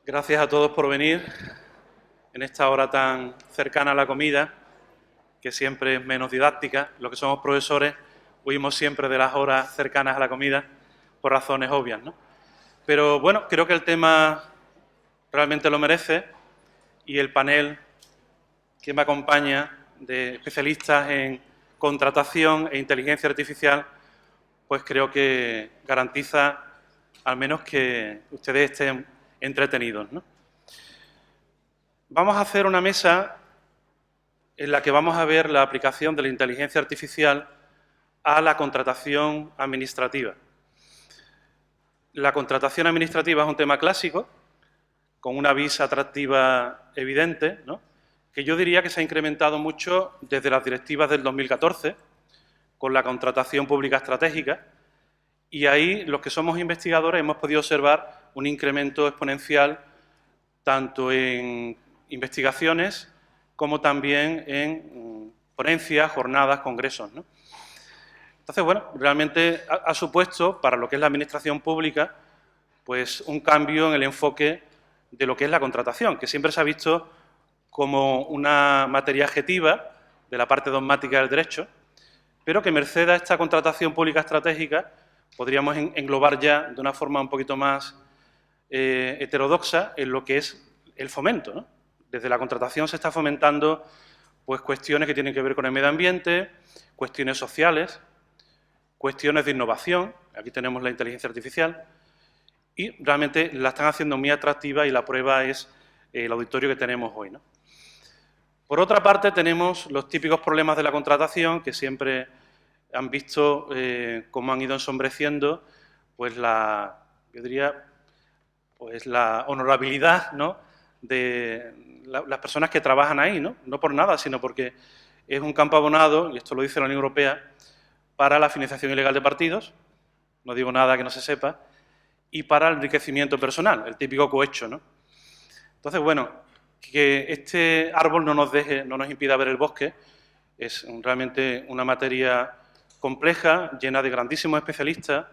Gracias a todos por venir en esta hora tan cercana a la comida, que siempre es menos didáctica. Los que somos profesores huimos siempre de las horas cercanas a la comida por razones obvias, ¿no? Pero bueno, creo que el tema realmente lo merece y el panel que me acompaña de especialistas en contratación e inteligencia artificial, pues creo que garantiza al menos que ustedes estén entretenidos, ¿no? Vamos a hacer una mesa en la que vamos a ver la aplicación de la inteligencia artificial a la contratación administrativa. La contratación administrativa es un tema clásico, con una vis atractiva evidente, ¿no?, que yo diría que se ha incrementado mucho desde las directivas del 2014, con la contratación pública estratégica, y ahí los que somos investigadores hemos podido observar un incremento exponencial tanto en investigaciones como también en ponencias, jornadas, congresos, ¿no? Entonces, bueno, realmente ha supuesto para lo que es la administración pública pues un cambio en el enfoque de lo que es la contratación, que siempre se ha visto como una materia adjetiva de la parte dogmática del derecho, pero que merced a esta contratación pública estratégica podríamos englobar ya de una forma un poquito más heterodoxa en lo que es el fomento, ¿no? Desde la contratación se está fomentando pues cuestiones que tienen que ver con el medio ambiente, cuestiones sociales, cuestiones de innovación, aquí tenemos la inteligencia artificial, y realmente la están haciendo muy atractiva y la prueba es el auditorio que tenemos hoy, ¿no? Por otra parte, tenemos los típicos problemas de la contratación que siempre han visto cómo han ido ensombreciendo pues yo diría, pues la honorabilidad, ¿no?, de las personas que trabajan ahí, ¿no? No por nada, sino porque es un campo abonado, y esto lo dice la Unión Europea, para la financiación ilegal de partidos, no digo nada que no se sepa, y para el enriquecimiento personal, el típico cohecho, ¿no? Entonces, bueno, que este árbol no nos impida ver el bosque, es realmente una materia compleja, llena de grandísimos especialistas,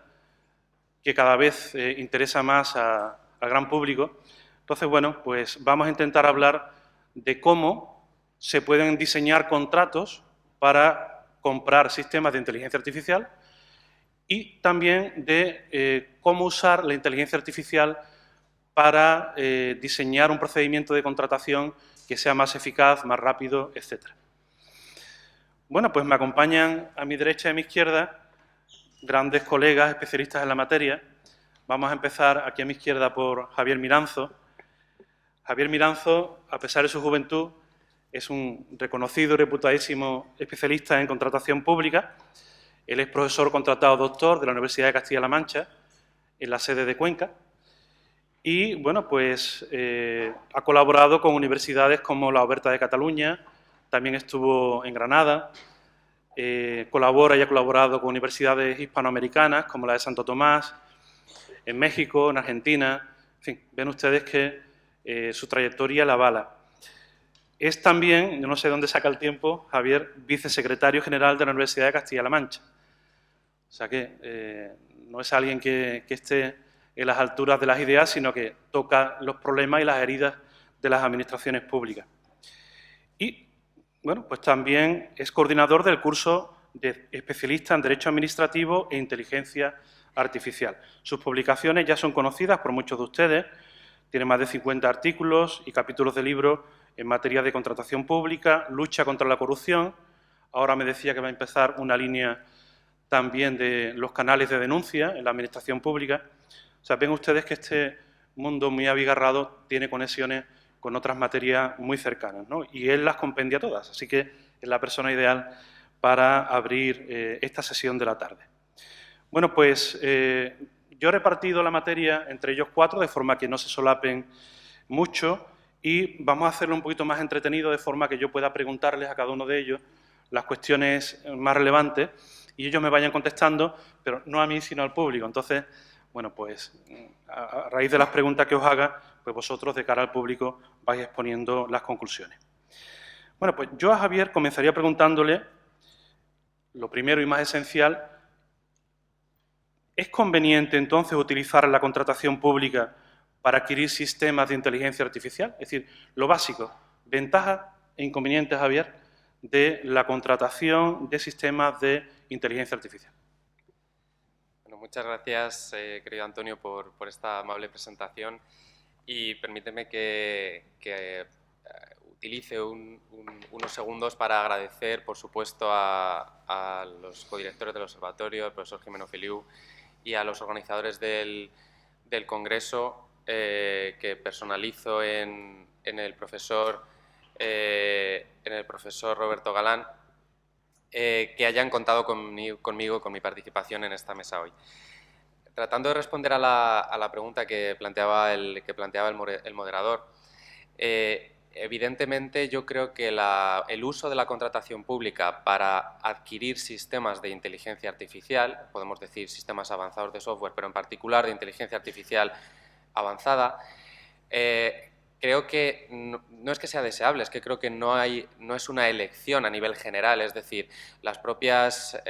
que cada vez interesa más al gran público. Entonces, bueno, pues vamos a intentar hablar de cómo se pueden diseñar contratos para comprar sistemas de inteligencia artificial y también de cómo usar la inteligencia artificial para diseñar un procedimiento de contratación que sea más eficaz, más rápido, etcétera. Bueno, pues me acompañan a mi derecha y a mi izquierda grandes colegas especialistas en la materia. Vamos a empezar aquí a mi izquierda por Javier Miranzo. Javier Miranzo, a pesar de su juventud, es un reconocido y reputadísimo especialista en contratación pública. Él es profesor contratado doctor de la Universidad de Castilla-La Mancha, en la sede de Cuenca, y, bueno, pues ha colaborado con universidades como la Oberta de Cataluña, también estuvo en Granada, colabora y ha colaborado con universidades hispanoamericanas como la de Santo Tomás, en México, en Argentina, en fin, ven ustedes que su trayectoria la avala. Es también, yo no sé de dónde saca el tiempo, Javier, vicesecretario general de la Universidad de Castilla-La Mancha. O sea que no es alguien que esté en las alturas de las ideas, sino que toca los problemas y las heridas de las administraciones públicas. Y, bueno, pues también es coordinador del curso de especialista en Derecho Administrativo e Inteligencia Artificial. Sus publicaciones ya son conocidas por muchos de ustedes, tiene más de 50 artículos y capítulos de libros en materia de contratación pública, lucha contra la corrupción. Ahora me decía que va a empezar una línea también de los canales de denuncia en la administración pública. O sea, ven ustedes que este mundo muy abigarrado tiene conexiones con otras materias muy cercanas, ¿no? Y él las compendia todas, así que es la persona ideal para abrir esta sesión de la tarde. Bueno, pues yo he repartido la materia entre ellos cuatro de forma que no se solapen mucho y vamos a hacerlo un poquito más entretenido de forma que yo pueda preguntarles a cada uno de ellos las cuestiones más relevantes y ellos me vayan contestando, pero no a mí, sino al público. Entonces, bueno, pues a raíz de las preguntas que os haga, pues vosotros, de cara al público, vais exponiendo las conclusiones. Bueno, pues yo a Javier comenzaría preguntándole, lo primero y más esencial, ¿es conveniente entonces utilizar la contratación pública para adquirir sistemas de inteligencia artificial? Es decir, lo básico, ventajas e inconvenientes, Javier, de la contratación de sistemas de inteligencia artificial. Bueno, muchas gracias, querido Antonio, por esta amable presentación, y permíteme que utilice unos segundos para agradecer, por supuesto, a los codirectores del observatorio, al profesor Jimeno Feliu, y a los organizadores del Congreso, que personalizo en el profesor Roberto Galán, que hayan contado conmigo, con mi participación en esta mesa hoy. Tratando de responder a la pregunta que planteaba el moderador, evidentemente yo creo que el uso de la contratación pública para adquirir sistemas de inteligencia artificial, podemos decir sistemas avanzados de software, pero en particular de inteligencia artificial avanzada, creo que no es que sea deseable, es que creo que no es una elección a nivel general, es decir, las propias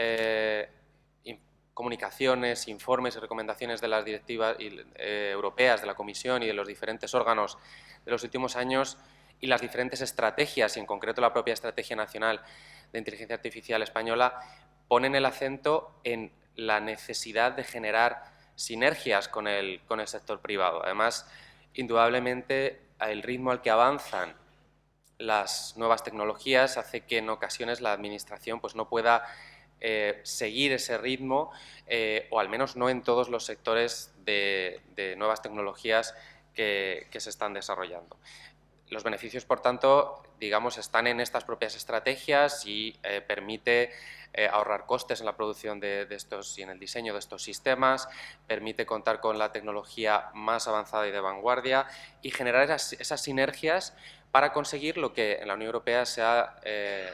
comunicaciones, informes y recomendaciones de las directivas europeas, de la Comisión y de los diferentes órganos de los últimos años, y las diferentes estrategias, y en concreto la propia Estrategia Nacional de Inteligencia Artificial Española, ponen el acento en la necesidad de generar sinergias con el sector privado. Además, indudablemente, el ritmo al que avanzan las nuevas tecnologías hace que en ocasiones la Administración pues, no pueda seguir ese ritmo, o al menos no en todos los sectores de nuevas tecnologías que se están desarrollando. Los beneficios, por tanto, digamos, están en estas propias estrategias y permite ahorrar costes en la producción de estos y en el diseño de estos sistemas, permite contar con la tecnología más avanzada y de vanguardia y generar esas sinergias para conseguir lo que en la Unión Europea se ha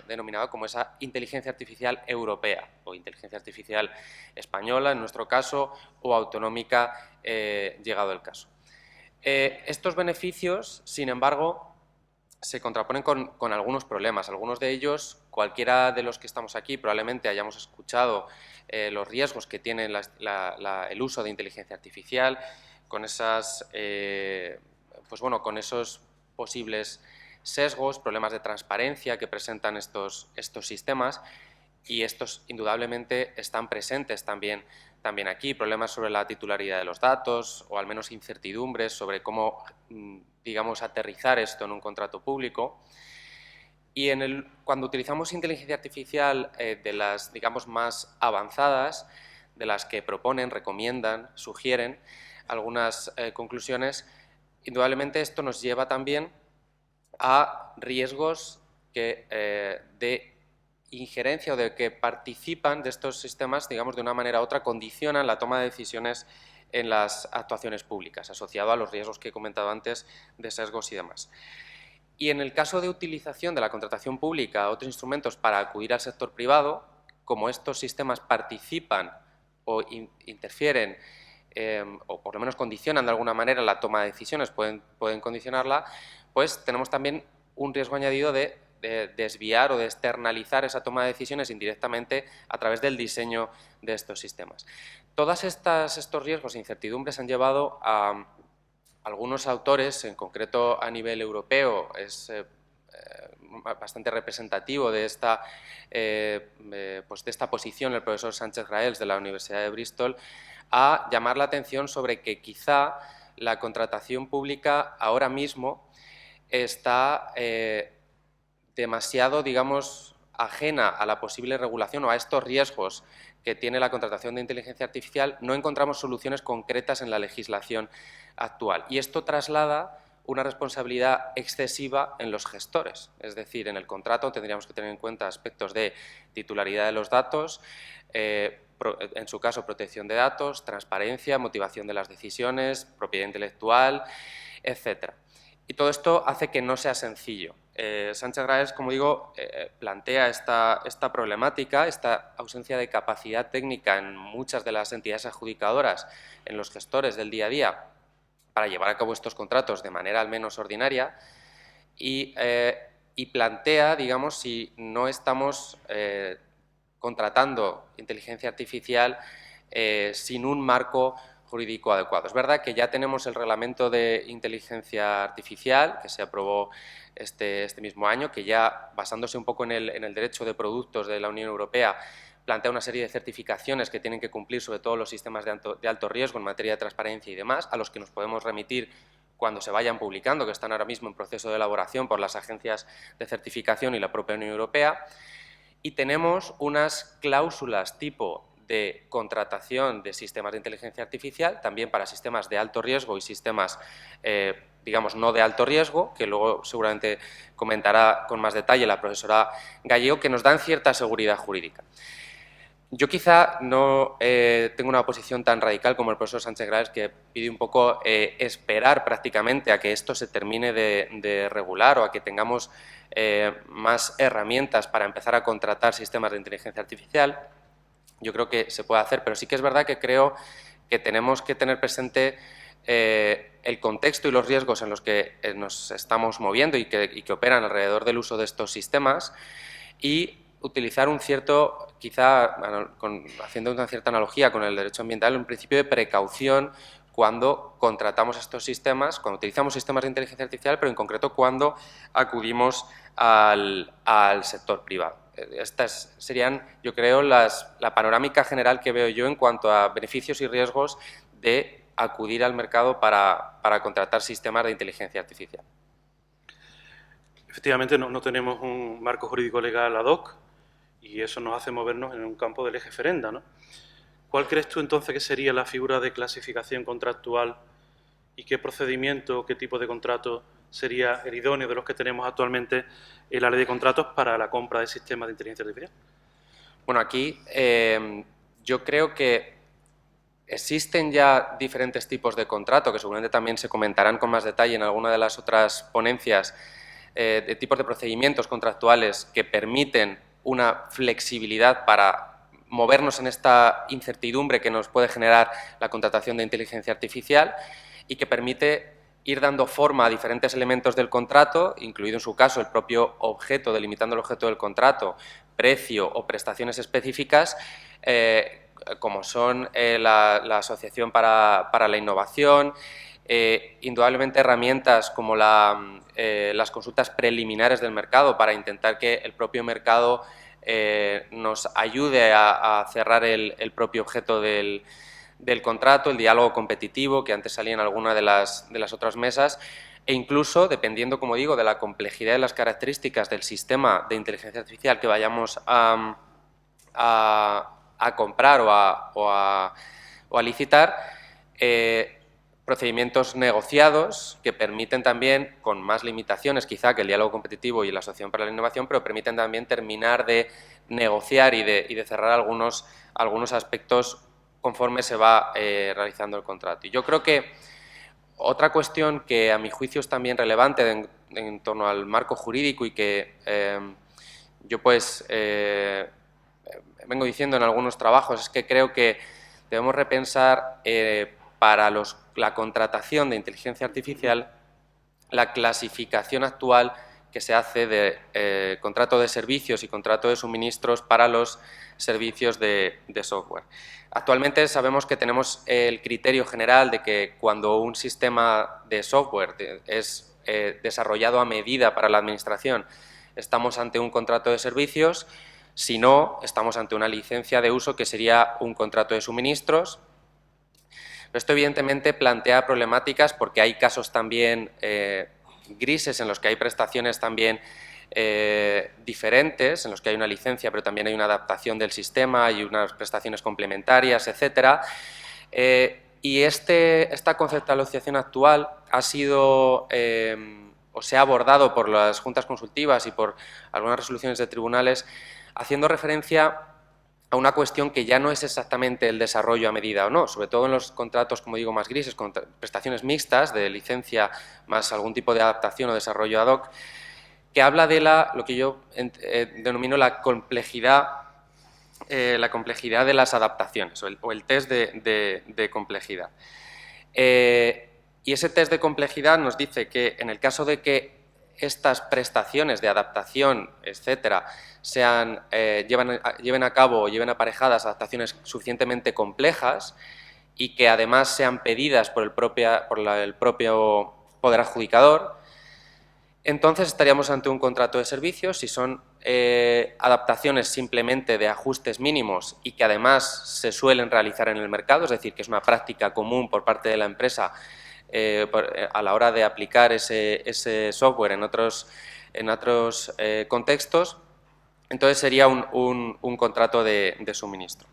denominado como esa inteligencia artificial europea o inteligencia artificial española, en nuestro caso, o autonómica, llegado el caso. Estos beneficios, sin embargo, se contraponen con algunos problemas. Algunos de ellos, cualquiera de los que estamos aquí, probablemente hayamos escuchado los riesgos que tiene el uso de inteligencia artificial, con con esos posibles sesgos, problemas de transparencia que presentan estos sistemas, y estos indudablemente están presentes también aquí, problemas sobre la titularidad de los datos, o al menos incertidumbres sobre cómo, digamos, aterrizar esto en un contrato público. Y cuando utilizamos inteligencia artificial de las, digamos, más avanzadas, de las que proponen, recomiendan, sugieren algunas conclusiones, indudablemente esto nos lleva también a riesgos de injerencia o de que participan de estos sistemas, digamos, de una manera u otra, condicionan la toma de decisiones en las actuaciones públicas, asociado a los riesgos que he comentado antes de sesgos y demás. Y en el caso de utilización de la contratación pública, otros instrumentos para acudir al sector privado, como estos sistemas participan o interfieren o por lo menos condicionan de alguna manera la toma de decisiones, pueden condicionarla, pues tenemos también un riesgo añadido de desviar o de externalizar esa toma de decisiones indirectamente a través del diseño de estos sistemas. Todos estos riesgos e incertidumbres han llevado a algunos autores, en concreto a nivel europeo, es bastante representativo de esta posición el profesor Sánchez Graels de la Universidad de Bristol, a llamar la atención sobre que quizá la contratación pública ahora mismo está demasiado, digamos, ajena a la posible regulación o a estos riesgos que tiene la contratación de inteligencia artificial. No encontramos soluciones concretas en la legislación actual, y esto traslada una responsabilidad excesiva en los gestores. Es decir, en el contrato tendríamos que tener en cuenta aspectos de titularidad de los datos, en su caso protección de datos, transparencia, motivación de las decisiones, propiedad intelectual, etcétera. Y todo esto hace que no sea sencillo. Sánchez Graels, como digo, plantea esta problemática, esta ausencia de capacidad técnica en muchas de las entidades adjudicadoras, en los gestores del día a día, para llevar a cabo estos contratos de manera al menos ordinaria, y plantea, digamos, si no estamos contratando inteligencia artificial sin un marco jurídico adecuado. Es verdad que ya tenemos el reglamento de inteligencia artificial que se aprobó este mismo año, que ya, basándose un poco en el derecho de productos de la Unión Europea, plantea una serie de certificaciones que tienen que cumplir sobre todo los sistemas de alto riesgo en materia de transparencia y demás, a los que nos podemos remitir cuando se vayan publicando, que están ahora mismo en proceso de elaboración por las agencias de certificación y la propia Unión Europea. Y tenemos unas cláusulas tipo de contratación de sistemas de inteligencia artificial, también para sistemas de alto riesgo y sistemas, digamos, no de alto riesgo, que luego seguramente comentará con más detalle la profesora Gallego, que nos dan cierta seguridad jurídica. Yo quizá no tengo una posición tan radical como el profesor Sánchez Grajales, que pide un poco esperar prácticamente a que esto se termine de regular o a que tengamos más herramientas para empezar a contratar sistemas de inteligencia artificial. Yo creo que se puede hacer, pero sí que es verdad que creo que tenemos que tener presente el contexto y los riesgos en los que nos estamos moviendo y que operan alrededor del uso de estos sistemas, y utilizar un cierto, quizá haciendo una cierta analogía con el derecho ambiental, un principio de precaución cuando contratamos estos sistemas, cuando utilizamos sistemas de inteligencia artificial, pero en concreto cuando acudimos al sector privado. Estas serían, yo creo, la panorámica general que veo yo en cuanto a beneficios y riesgos de acudir al mercado para contratar sistemas de inteligencia artificial. Efectivamente, no tenemos un marco jurídico legal ad hoc y eso nos hace movernos en un campo del eje ferenda, ¿no? ¿Cuál crees tú entonces que sería la figura de clasificación contractual y qué procedimiento, qué tipo de contrato sería el idóneo de los que tenemos actualmente en la ley de contratos para la compra de sistemas de inteligencia artificial? Bueno, aquí yo creo que existen ya diferentes tipos de contrato, que seguramente también se comentarán con más detalle en alguna de las otras ponencias, de tipos de procedimientos contractuales que permiten una flexibilidad para movernos en esta incertidumbre que nos puede generar la contratación de inteligencia artificial y que permite ir dando forma a diferentes elementos del contrato, incluido en su caso el propio objeto, delimitando el objeto del contrato, precio o prestaciones específicas, como son la Asociación para la Innovación, indudablemente herramientas como las consultas preliminares del mercado para intentar que el propio mercado nos ayude a cerrar el propio objeto del contrato, el diálogo competitivo, que antes salía en alguna de las otras mesas, e incluso, dependiendo, como digo, de la complejidad y las características del sistema de inteligencia artificial que vayamos a comprar o a licitar, procedimientos negociados que permiten también, con más limitaciones quizá que el diálogo competitivo y la Asociación para la Innovación, pero permiten también terminar de negociar y de cerrar algunos aspectos conforme se va realizando el contrato. Y yo creo que otra cuestión que a mi juicio es también relevante en torno al marco jurídico y que yo pues vengo diciendo en algunos trabajos es que creo que debemos repensar para la contratación de inteligencia artificial la clasificación actual que se hace de contrato de servicios y contrato de suministros para los servicios de software. Actualmente sabemos que tenemos el criterio general de que cuando un sistema de software es desarrollado a medida para la administración, estamos ante un contrato de servicios. Si no, estamos ante una licencia de uso que sería un contrato de suministros. Esto evidentemente plantea problemáticas porque hay casos también grises en los que hay prestaciones también diferentes, en los que hay una licencia pero también hay una adaptación del sistema, hay unas prestaciones complementarias, etcétera. Y esta conceptualización actual ha sido o se ha abordado por las juntas consultivas y por algunas resoluciones de tribunales haciendo referencia a una cuestión que ya no es exactamente el desarrollo a medida o no, sobre todo en los contratos, como digo, más grises, con prestaciones mixtas de licencia más algún tipo de adaptación o desarrollo ad hoc, que habla de lo que yo denomino la complejidad de las adaptaciones o el test de complejidad. Y ese test de complejidad nos dice que en el caso de que estas prestaciones de adaptación, etcétera, lleven a cabo o lleven aparejadas adaptaciones suficientemente complejas y que además sean pedidas por el propio poder adjudicador, entonces estaríamos ante un contrato de servicios. Si son adaptaciones simplemente de ajustes mínimos y que además se suelen realizar en el mercado, es decir, que es una práctica común por parte de la empresa a la hora de aplicar ese software en otros contextos, entonces sería un contrato de suministro.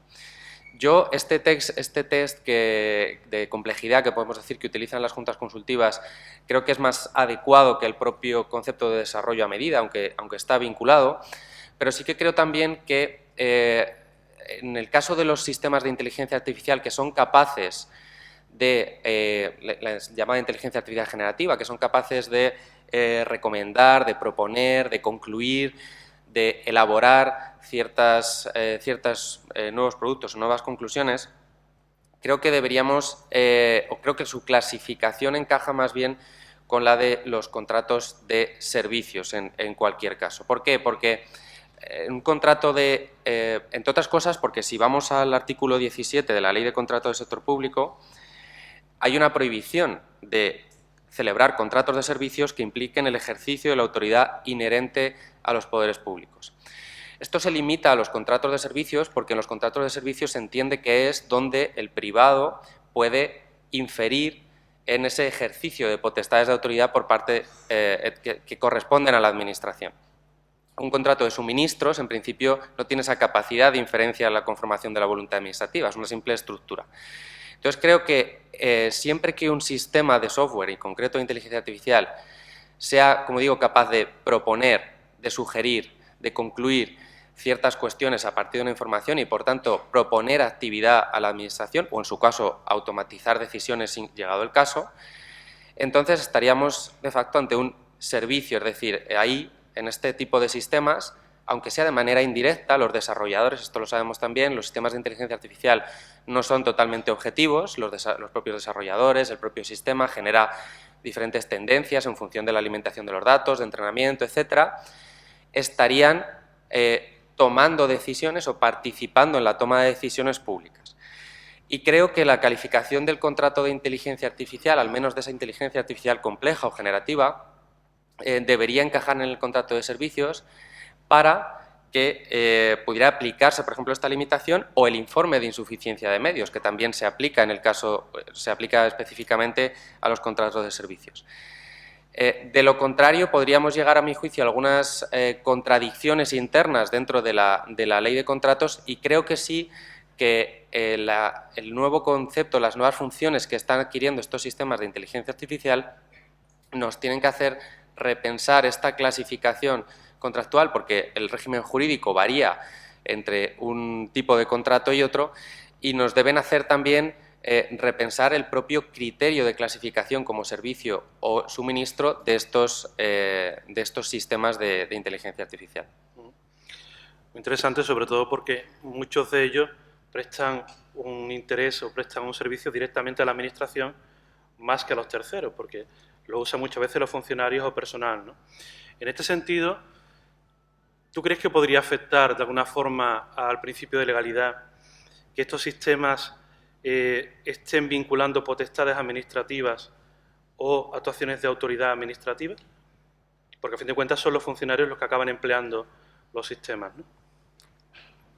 Yo este test de complejidad que podemos decir que utilizan las juntas consultivas creo que es más adecuado que el propio concepto de desarrollo a medida, aunque está vinculado, pero sí que creo también que en el caso de los sistemas de inteligencia artificial que son capaces de, la llamada inteligencia artificial generativa, que son capaces de recomendar, de proponer, de concluir, de elaborar ciertos nuevos productos o nuevas conclusiones, creo que creo que su clasificación encaja más bien con la de los contratos de servicios en cualquier caso. ¿Por qué? Porque un contrato entre otras cosas, porque si vamos al artículo 17 de la Ley de Contrato del Sector Público, hay una prohibición de celebrar contratos de servicios que impliquen el ejercicio de la autoridad inherente a los poderes públicos. Esto se limita a los contratos de servicios porque en los contratos de servicios se entiende que es donde el privado puede inferir en ese ejercicio de potestades de autoridad por parte que corresponden a la Administración. Un contrato de suministros, en principio, no tiene esa capacidad de inferencia en la conformación de la voluntad administrativa, es una simple estructura. Entonces, creo que siempre que un sistema de software, en concreto de inteligencia artificial, sea, como digo, capaz de proponer, de sugerir, de concluir ciertas cuestiones a partir de una información y, por tanto, proponer actividad a la Administración o, en su caso, automatizar decisiones sin llegado el caso, entonces estaríamos, de facto, ante un servicio. Es decir, ahí, en este tipo de sistemas, aunque sea de manera indirecta, los desarrolladores, esto lo sabemos también, los sistemas de inteligencia artificial no son totalmente objetivos, los propios desarrolladores, el propio sistema genera diferentes tendencias en función de la alimentación de los datos, de entrenamiento, etcétera, estarían tomando decisiones o participando en la toma de decisiones públicas. Y creo que la calificación del contrato de inteligencia artificial, al menos de esa inteligencia artificial compleja o generativa, debería encajar en el contrato de servicios para que pudiera aplicarse, por ejemplo, esta limitación o el informe de insuficiencia de medios, que también se aplica se aplica específicamente a los contratos de servicios. De lo contrario, podríamos llegar, a mi juicio, a algunas contradicciones internas dentro de la ley de contratos, y creo que sí que el nuevo concepto, las nuevas funciones que están adquiriendo estos sistemas de inteligencia artificial nos tienen que hacer repensar esta clasificación contractual, porque el régimen jurídico varía entre un tipo de contrato y otro, y nos deben hacer también repensar el propio criterio de clasificación como servicio o suministro de estos sistemas de inteligencia artificial. Muy interesante, sobre todo porque muchos de ellos prestan un interés o prestan un servicio directamente a la Administración más que a los terceros, porque lo usan muchas veces los funcionarios o personal, ¿no? En este sentido, ¿tú crees que podría afectar de alguna forma al principio de legalidad que estos sistemas estén vinculando potestades administrativas o actuaciones de autoridad administrativa? Porque a fin de cuentas son los funcionarios los que acaban empleando los sistemas, ¿no?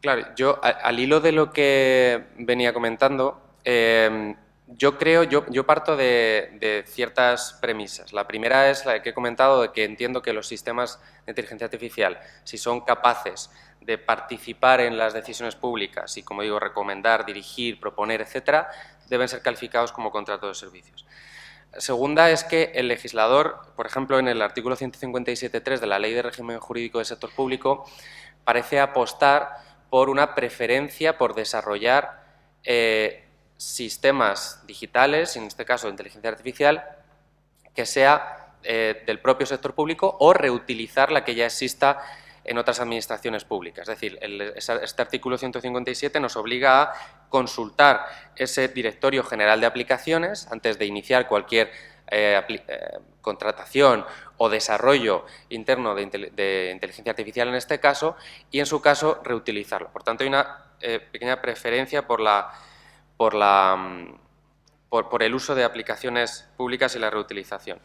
Claro, yo al hilo de lo que venía comentando, yo parto de ciertas premisas. La primera es la que he comentado, de que entiendo que los sistemas de inteligencia artificial, si son capaces de participar en las decisiones públicas y, como digo, recomendar, dirigir, proponer, etcétera, deben ser calificados como contratos de servicios. Segunda es que el legislador, por ejemplo, en el artículo 157.3 de la Ley de Régimen Jurídico del Sector Público, parece apostar por una preferencia por desarrollar sistemas digitales, en este caso de inteligencia artificial, que sea del propio sector público o reutilizar la que ya exista en otras administraciones públicas. Es decir, este artículo 157 nos obliga a consultar ese Directorio General de Aplicaciones antes de iniciar cualquier contratación o desarrollo interno de inteligencia artificial en este caso, y en su caso reutilizarlo. Por tanto, hay una pequeña preferencia por por el uso de aplicaciones públicas y la reutilización.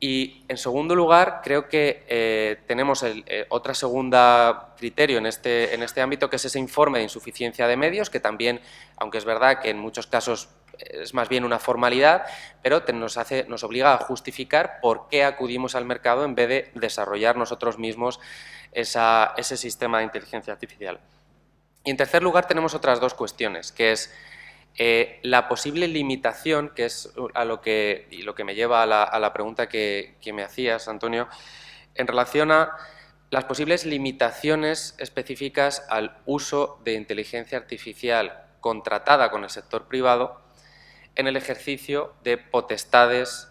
Y, en segundo lugar, creo que tenemos otra segunda criterio en este ámbito, que es ese informe de insuficiencia de medios, que también, aunque es verdad que en muchos casos es más bien una formalidad, pero nos obliga a justificar por qué acudimos al mercado en vez de desarrollar nosotros mismos ese sistema de inteligencia artificial. Y, en tercer lugar, tenemos otras dos cuestiones, que es la posible limitación, que es lo que me lleva a la pregunta que me hacías, Antonio, en relación a las posibles limitaciones específicas al uso de inteligencia artificial contratada con el sector privado en el ejercicio de potestades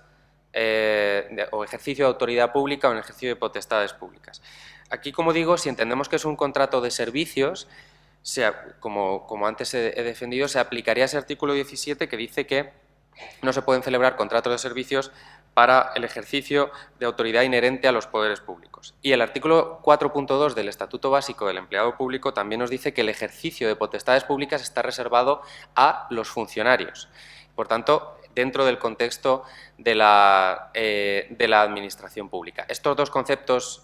o ejercicio de autoridad pública o en el ejercicio de potestades públicas. Aquí, como digo, si entendemos que es un contrato de servicios, como antes he defendido, se aplicaría ese artículo 17 que dice que no se pueden celebrar contratos de servicios para el ejercicio de autoridad inherente a los poderes públicos. Y el artículo 4.2 del Estatuto Básico del Empleado Público también nos dice que el ejercicio de potestades públicas está reservado a los funcionarios. Por tanto, dentro del contexto de la administración pública. Estos dos conceptos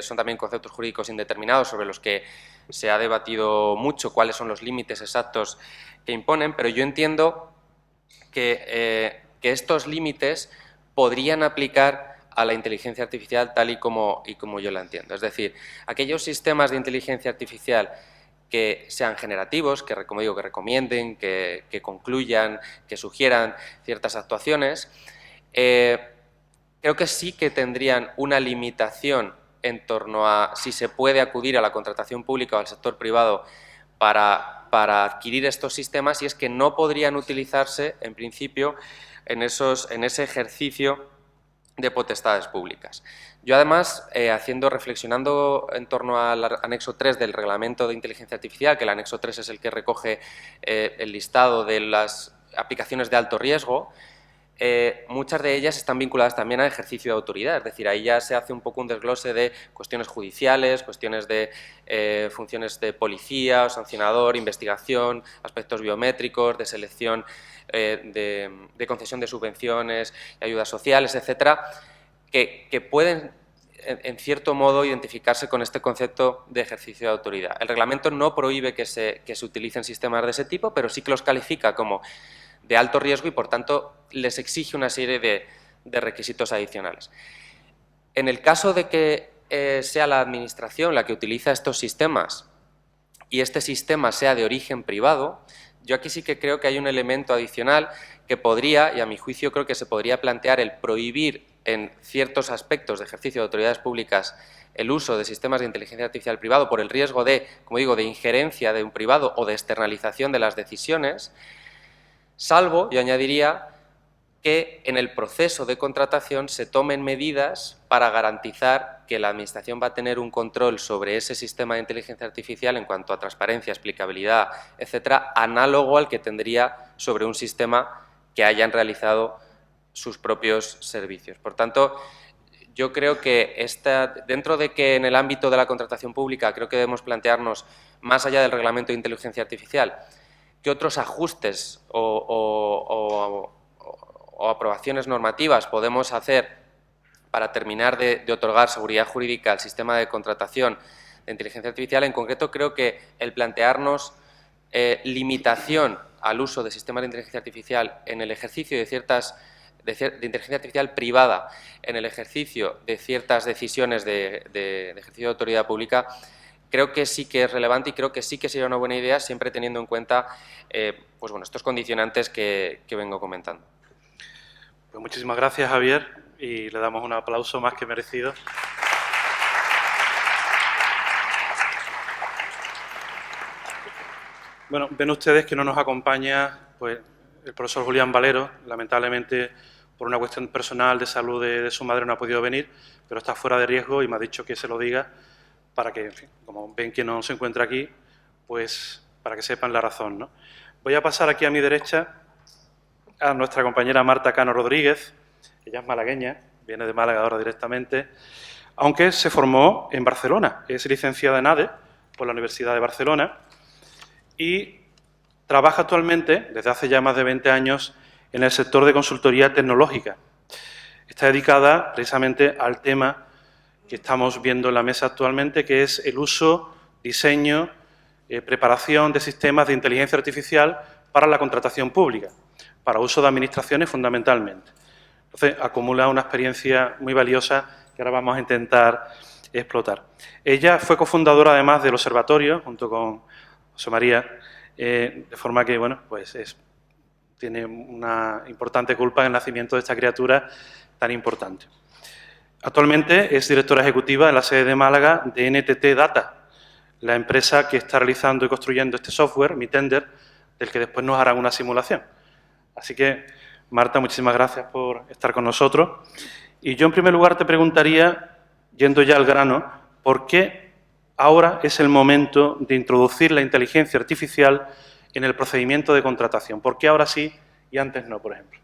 son también conceptos jurídicos indeterminados sobre los que se ha debatido mucho cuáles son los límites exactos que imponen, pero yo entiendo que estos límites podrían aplicar a la inteligencia artificial tal y como yo la entiendo. Es decir, aquellos sistemas de inteligencia artificial que sean generativos, que, como digo, que recomienden, que concluyan, que sugieran ciertas actuaciones, creo que sí que tendrían una limitación en torno a si se puede acudir a la contratación pública o al sector privado para adquirir estos sistemas, y es que no podrían utilizarse, en principio, en ese ejercicio de potestades públicas. Yo, además, reflexionando en torno al anexo 3 del Reglamento de Inteligencia Artificial, que el anexo 3 es el que recoge el listado de las aplicaciones de alto riesgo, muchas de ellas están vinculadas también al ejercicio de autoridad, es decir, ahí ya se hace un poco un desglose de cuestiones judiciales, cuestiones de funciones de policía, sancionador, investigación, aspectos biométricos, de selección, de concesión de subvenciones y ayudas sociales, etcétera, que pueden, en cierto modo, identificarse con este concepto de ejercicio de autoridad. El reglamento no prohíbe que se utilicen sistemas de ese tipo, pero sí que los califica como de alto riesgo y, por tanto, les exige una serie de requisitos adicionales. En el caso de que sea la Administración la que utiliza estos sistemas y este sistema sea de origen privado, yo aquí sí que creo que hay un elemento adicional que podría, y a mi juicio creo que se podría plantear, el prohibir en ciertos aspectos de ejercicio de autoridades públicas el uso de sistemas de inteligencia artificial privado por el riesgo de, como digo, de injerencia de un privado o de externalización de las decisiones, salvo, yo añadiría, que en el proceso de contratación se tomen medidas para garantizar que la Administración va a tener un control sobre ese sistema de inteligencia artificial en cuanto a transparencia, explicabilidad, etcétera, análogo al que tendría sobre un sistema que hayan realizado sus propios servicios. Por tanto, yo creo que dentro de que en el ámbito de la contratación pública creo que debemos plantearnos, más allá del reglamento de inteligencia artificial, qué otros ajustes o aprobaciones normativas podemos hacer para terminar de otorgar seguridad jurídica al sistema de contratación de inteligencia artificial. En concreto, creo que el plantearnos limitación al uso de sistemas de inteligencia artificial en el ejercicio de inteligencia artificial privada, en el ejercicio de ciertas decisiones de ejercicio de autoridad pública, creo que sí que es relevante y creo que sí que sería una buena idea, siempre teniendo en cuenta pues bueno, estos condicionantes que vengo comentando. Pues muchísimas gracias, Javier, y le damos un aplauso más que merecido. Bueno, ven ustedes que no nos acompaña pues, el profesor Julián Valero. Lamentablemente, por una cuestión personal de salud de su madre no ha podido venir, pero está fuera de riesgo y me ha dicho que se lo diga para que, en fin, como ven que no se encuentra aquí, pues para que sepan la razón, ¿no? Voy a pasar aquí a mi derecha a nuestra compañera Marta Cano Rodríguez. Ella es malagueña, viene de Málaga ahora directamente, aunque se formó en Barcelona. Es licenciada en ADE por la Universidad de Barcelona y trabaja actualmente, desde hace ya más de 20 años, en el sector de consultoría tecnológica. Está dedicada precisamente al tema que estamos viendo en la mesa actualmente, que es el uso, diseño, preparación de sistemas de inteligencia artificial para la contratación pública, para uso de administraciones fundamentalmente. Entonces, acumula una experiencia muy valiosa que ahora vamos a intentar explotar. Ella fue cofundadora, además, del observatorio, junto con José María, de forma que, bueno, pues tiene una importante culpa en el nacimiento de esta criatura tan importante. Actualmente es directora ejecutiva en la sede de Málaga de NTT Data, la empresa que está realizando y construyendo este software, Mitender, del que después nos harán una simulación. Así que, Marta, muchísimas gracias por estar con nosotros. Y yo, en primer lugar, te preguntaría, yendo ya al grano, ¿por qué ahora es el momento de introducir la inteligencia artificial en el procedimiento de contratación? ¿Por qué ahora sí y antes no, por ejemplo?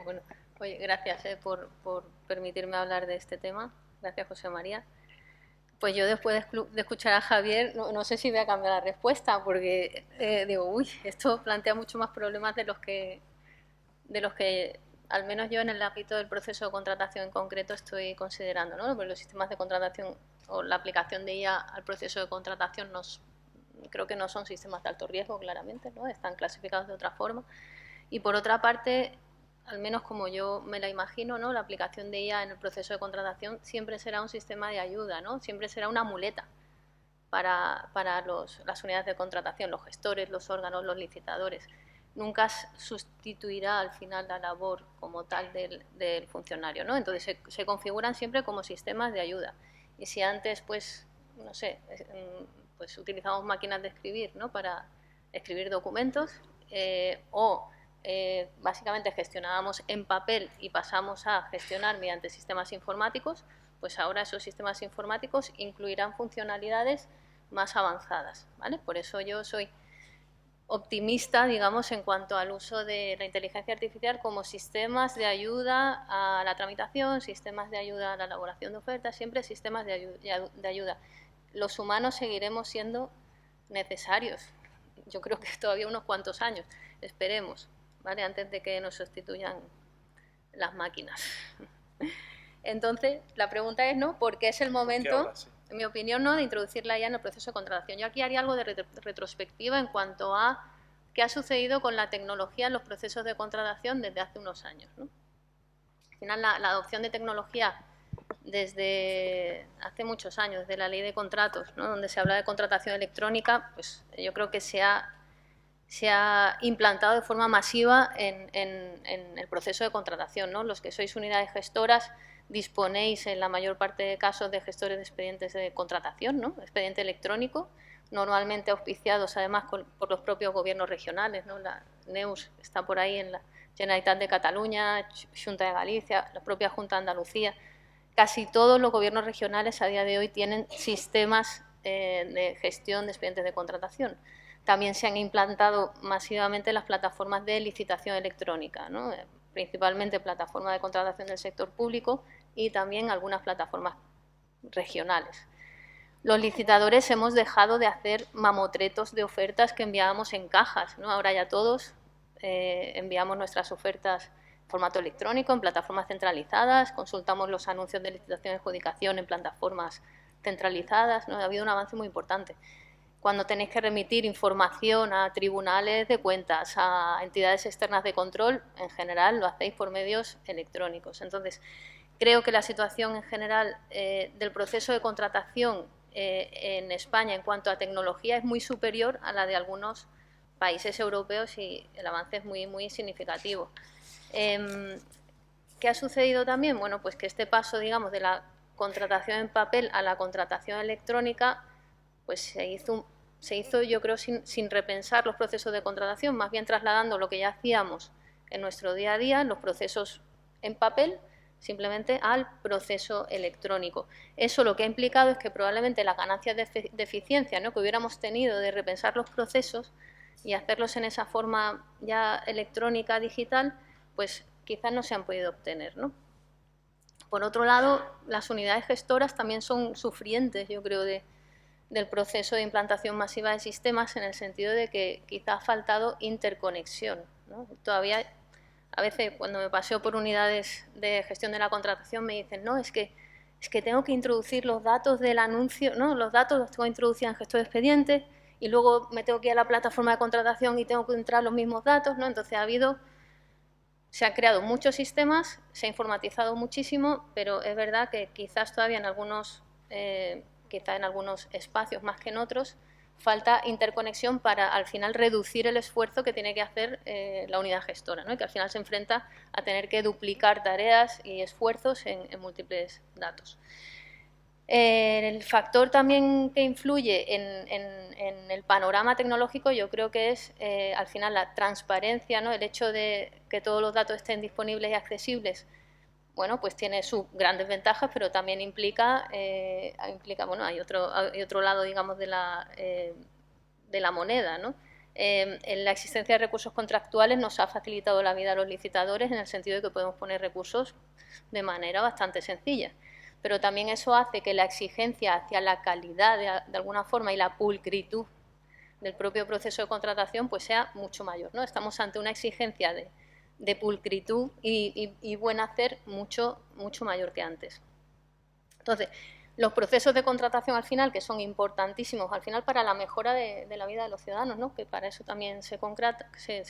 Bueno, oye, gracias por permitirme hablar de este tema. Gracias, José María. Pues yo después de escuchar a Javier, no sé si voy a cambiar la respuesta, porque digo, uy, esto plantea mucho más problemas de los que al menos yo en el ámbito del proceso de contratación en concreto estoy considerando, ¿no? Porque los sistemas de contratación o la aplicación de IA al proceso de contratación creo que no son sistemas de alto riesgo, claramente, ¿no? Están clasificados de otra forma. Y por otra parte, al menos como yo me la imagino, ¿no? La aplicación de IA en el proceso de contratación siempre será un sistema de ayuda, ¿no? Siempre será una muleta para las unidades de contratación, los gestores, los órganos, los licitadores. Nunca sustituirá al final la labor como tal del funcionario, ¿no? Entonces se configuran siempre como sistemas de ayuda. Y si antes, pues, no sé, pues utilizamos máquinas de escribir, ¿no? Para escribir documentos básicamente gestionábamos en papel y pasamos a gestionar mediante sistemas informáticos, pues ahora esos sistemas informáticos incluirán funcionalidades más avanzadas, ¿vale? Por eso yo soy optimista, digamos, en cuanto al uso de la inteligencia artificial como sistemas de ayuda a la tramitación, sistemas de ayuda a la elaboración de ofertas, siempre sistemas de ayuda. Los humanos seguiremos siendo necesarios, yo creo que todavía unos cuantos años, esperemos, ¿vale? Antes de que nos sustituyan las máquinas. Entonces, la pregunta es, ¿no? ¿Por qué es el momento, en mi opinión, ¿no?, de introducirla ya en el proceso de contratación? Yo aquí haría algo de retrospectiva en cuanto a qué ha sucedido con la tecnología en los procesos de contratación desde hace unos años, ¿no? Al final, la adopción de tecnología desde hace muchos años, desde la ley de contratos, ¿no?, donde se habla de contratación electrónica, pues yo creo que se ha implantado de forma masiva en el proceso de contratación, ¿no? Los que sois unidades gestoras disponéis en la mayor parte de casos de gestores de expedientes de contratación, ¿no? Expediente electrónico, normalmente auspiciados además por los propios gobiernos regionales, ¿no? La Neus está por ahí en la Generalitat de Cataluña, Xunta de Galicia, la propia Junta de Andalucía. Casi todos los gobiernos regionales a día de hoy tienen sistemas de gestión de expedientes de contratación. También se han implantado masivamente las plataformas de licitación electrónica, ¿no? Principalmente plataformas de contratación del sector público y también algunas plataformas regionales. Los licitadores hemos dejado de hacer mamotretos de ofertas que enviábamos en cajas, ¿no? Ahora ya todos enviamos nuestras ofertas en formato electrónico, en plataformas centralizadas, consultamos los anuncios de licitación y adjudicación en plataformas centralizadas, ¿no? Ha habido un avance muy importante. Cuando tenéis que remitir información a tribunales de cuentas, a entidades externas de control, en general lo hacéis por medios electrónicos. Entonces, creo que la situación en general del proceso de contratación en España en cuanto a tecnología es muy superior a la de algunos países europeos y el avance es muy, muy significativo. ¿Qué ha sucedido también? Bueno, pues que este paso, digamos, de la contratación en papel a la contratación electrónica, pues se hizo yo creo sin repensar los procesos de contratación, más bien trasladando lo que ya hacíamos en nuestro día a día, los procesos en papel, simplemente al proceso electrónico. Eso lo que ha implicado es que probablemente las ganancias de eficiencia, ¿no?, que hubiéramos tenido de repensar los procesos y hacerlos en esa forma ya electrónica, digital, pues quizás no se han podido obtener, ¿no? Por otro lado, las unidades gestoras también son sufrientes, yo creo, de del proceso de implantación masiva de sistemas, en el sentido de que quizá ha faltado interconexión, ¿no? Todavía, a veces, cuando me paseo por unidades de gestión de la contratación, me dicen, no, es que tengo que introducir los datos del anuncio, ¿no? Los datos los tengo que introducir en gestor de expedientes y luego me tengo que ir a la plataforma de contratación y tengo que entrar los mismos datos, ¿no? Entonces se han creado muchos sistemas, se ha informatizado muchísimo, pero es verdad que quizás todavía en algunos espacios más que en otros falta interconexión para al final reducir el esfuerzo que tiene que hacer la unidad gestora, ¿no? Y que al final se enfrenta a tener que duplicar tareas y esfuerzos en múltiples datos. El factor también que influye en el panorama tecnológico, yo creo que es al final la transparencia, ¿no? El hecho de que todos los datos estén disponibles y accesibles, bueno, pues tiene sus grandes ventajas, pero también implica bueno, hay otro lado, digamos, de la moneda, ¿no? En la existencia de recursos contractuales nos ha facilitado la vida a los licitadores, en el sentido de que podemos poner recursos de manera bastante sencilla. Pero también eso hace que la exigencia hacia la calidad, de alguna forma, y la pulcritud del propio proceso de contratación, pues sea mucho mayor, ¿no? Estamos ante una exigencia de pulcritud y buen hacer mucho mayor que antes. Entonces, los procesos de contratación al final, que son importantísimos al final para la mejora de la vida de los ciudadanos, ¿no? Que para eso también al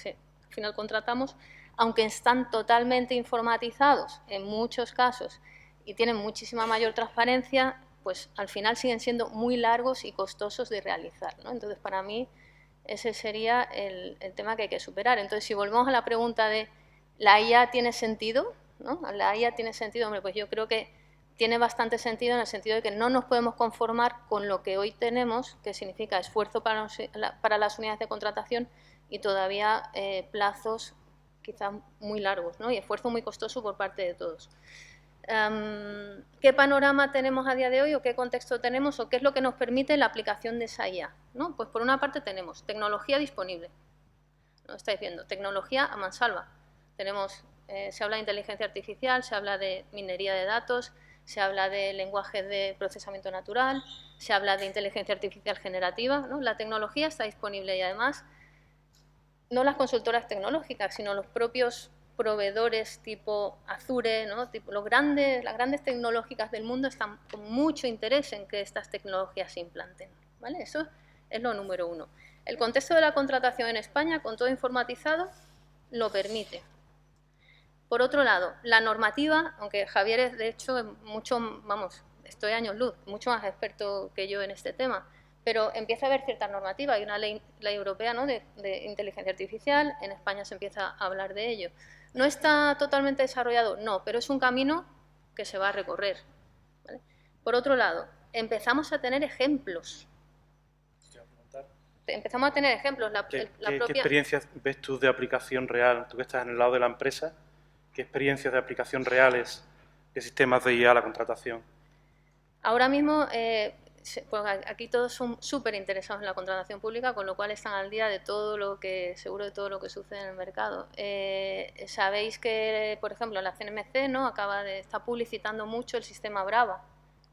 final contratamos, aunque están totalmente informatizados en muchos casos y tienen muchísima mayor transparencia, pues al final siguen siendo muy largos y costosos de realizar, ¿no? Entonces, para mí, ese sería el tema que hay que superar. Entonces, si volvemos a la pregunta de ¿la IA tiene sentido? ¿No? ¿La IA tiene sentido? Hombre, pues yo creo que tiene bastante sentido, en el sentido de que no nos podemos conformar con lo que hoy tenemos, que significa esfuerzo para las unidades de contratación y todavía plazos quizás muy largos, ¿no? Y esfuerzo muy costoso por parte de todos. ¿Qué panorama tenemos a día de hoy o qué contexto tenemos o qué es lo que nos permite la aplicación de esa IA? ¿No? Pues por una parte tenemos tecnología disponible, ¿no? Estáis viendo, tecnología a mansalva. Se habla de inteligencia artificial, se habla de minería de datos, se habla de lenguajes de procesamiento natural, se habla de inteligencia artificial generativa, ¿no? La tecnología está disponible y además no las consultoras tecnológicas, sino los propios proveedores tipo Azure, ¿no? Las grandes tecnológicas del mundo están con mucho interés en que estas tecnologías se implanten, ¿vale? Eso es lo número uno. El contexto de la contratación en España, con todo informatizado, lo permite. Por otro lado, la normativa, aunque Javier es de hecho estoy años luz, mucho más experto que yo en este tema, pero empieza a haber cierta normativa. Hay una ley europea, ¿no? de inteligencia artificial, en España se empieza a hablar de ello. ¿No está totalmente desarrollado? No, pero es un camino que se va a recorrer, ¿vale? Por otro lado, empezamos a tener ejemplos. Empezamos a tener ejemplos. ¿Qué experiencias ves tú de aplicación real? Tú que estás en el lado de la empresa, ¿qué experiencias de aplicación reales de sistemas de IA a la contratación? Ahora mismo, pues aquí todos son súper interesados en la contratación pública, con lo cual están al día de todo lo que sucede en el mercado. Sabéis que, por ejemplo, la CNMC, ¿no? está publicitando mucho el sistema Brava,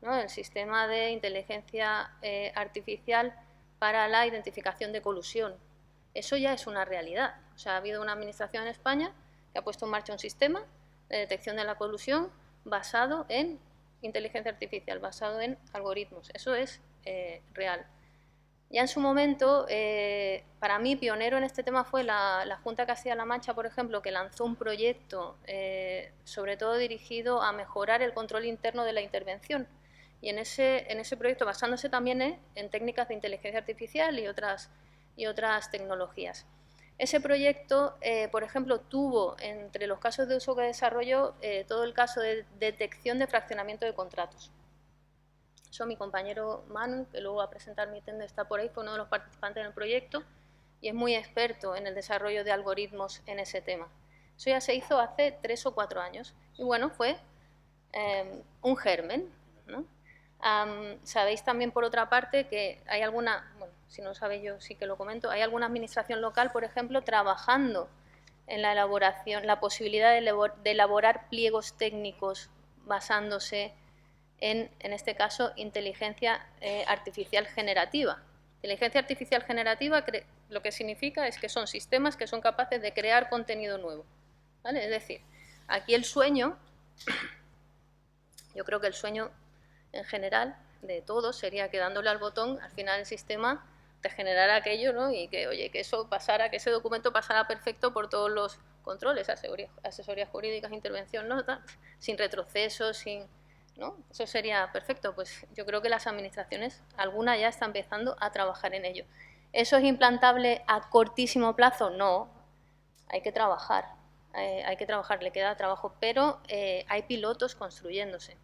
¿no? El sistema de inteligencia artificial para la identificación de colusión. Eso ya es una realidad. O sea, ha habido una administración en España que ha puesto en marcha un sistema de detección de la colusión basado en inteligencia artificial, basado en algoritmos. Eso es real. Ya en su momento, para mí, pionero en este tema fue la Junta de Castilla-La Mancha, por ejemplo, que lanzó un proyecto sobre todo dirigido a mejorar el control interno de la intervención. Y en ese proyecto, basándose también en técnicas de inteligencia artificial y otras tecnologías. Ese proyecto, por ejemplo, tuvo entre los casos de uso que desarrolló todo el caso de detección de fraccionamiento de contratos. Eso mi compañero Manu, que luego va a presentar mi tenda, está por ahí, fue uno de los participantes en el proyecto y es muy experto en el desarrollo de algoritmos en ese tema. Eso ya se hizo hace 3 o 4 años y bueno, fue un germen, ¿no? Sabéis también, por otra parte, que hay si no lo sabéis yo sí que lo comento, hay alguna administración local, por ejemplo, trabajando en la elaboración, la posibilidad de elaborar pliegos técnicos basándose en este caso, inteligencia artificial generativa. Inteligencia artificial generativa lo que significa es que son sistemas que son capaces de crear contenido nuevo, ¿vale? Es decir, aquí el sueño, yo creo que el sueño en general de todos sería que dándole al botón, al final el sistema te generara aquello, ¿no? Y que, oye, que eso pasara, que ese documento pasara perfecto por todos los controles, asesorías jurídicas, intervención, ¿no? Sin retrocesos, sin... ¿no? Eso sería perfecto. Pues yo creo que las administraciones, alguna ya está empezando a trabajar en ello. ¿Eso es implantable a cortísimo plazo? No, hay que trabajar, le queda trabajo, pero hay pilotos construyéndose.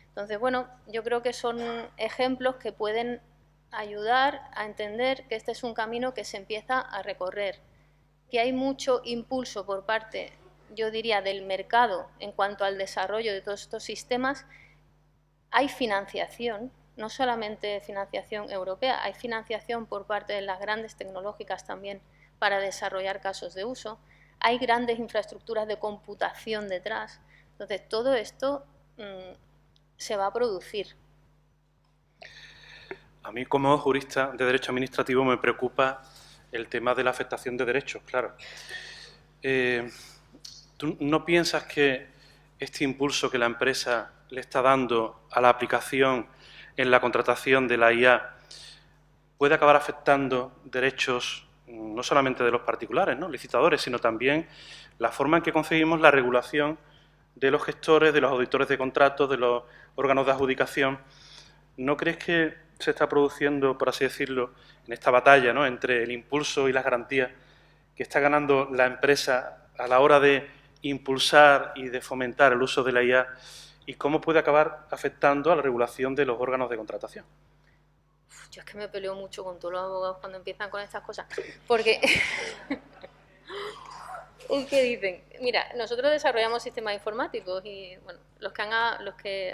Entonces, bueno, yo creo que son ejemplos que pueden ayudar a entender que este es un camino que se empieza a recorrer, que hay mucho impulso por parte, yo diría, del mercado en cuanto al desarrollo de todos estos sistemas. Hay financiación, no solamente financiación europea, hay financiación por parte de las grandes tecnológicas también para desarrollar casos de uso, hay grandes infraestructuras de computación detrás. Entonces, todo esto se va a producir. A mí, como jurista de Derecho Administrativo, me preocupa el tema de la afectación de derechos, claro. ¿Tú no piensas que este impulso que la empresa le está dando a la aplicación en la contratación de la IA puede acabar afectando derechos no solamente de los particulares, ¿no?, licitadores, sino también la forma en que concebimos la regulación de los gestores, de los auditores de contratos, de los órganos de adjudicación? ¿No crees que se está produciendo, por así decirlo, en esta batalla, ¿no?, entre el impulso y las garantías que está ganando la empresa a la hora de impulsar y de fomentar el uso de la IA, y cómo puede acabar afectando a la regulación de los órganos de contratación? Yo es que me peleo mucho con todos los abogados cuando empiezan con estas cosas, porque es que dicen, mira, nosotros desarrollamos sistemas informáticos y, bueno,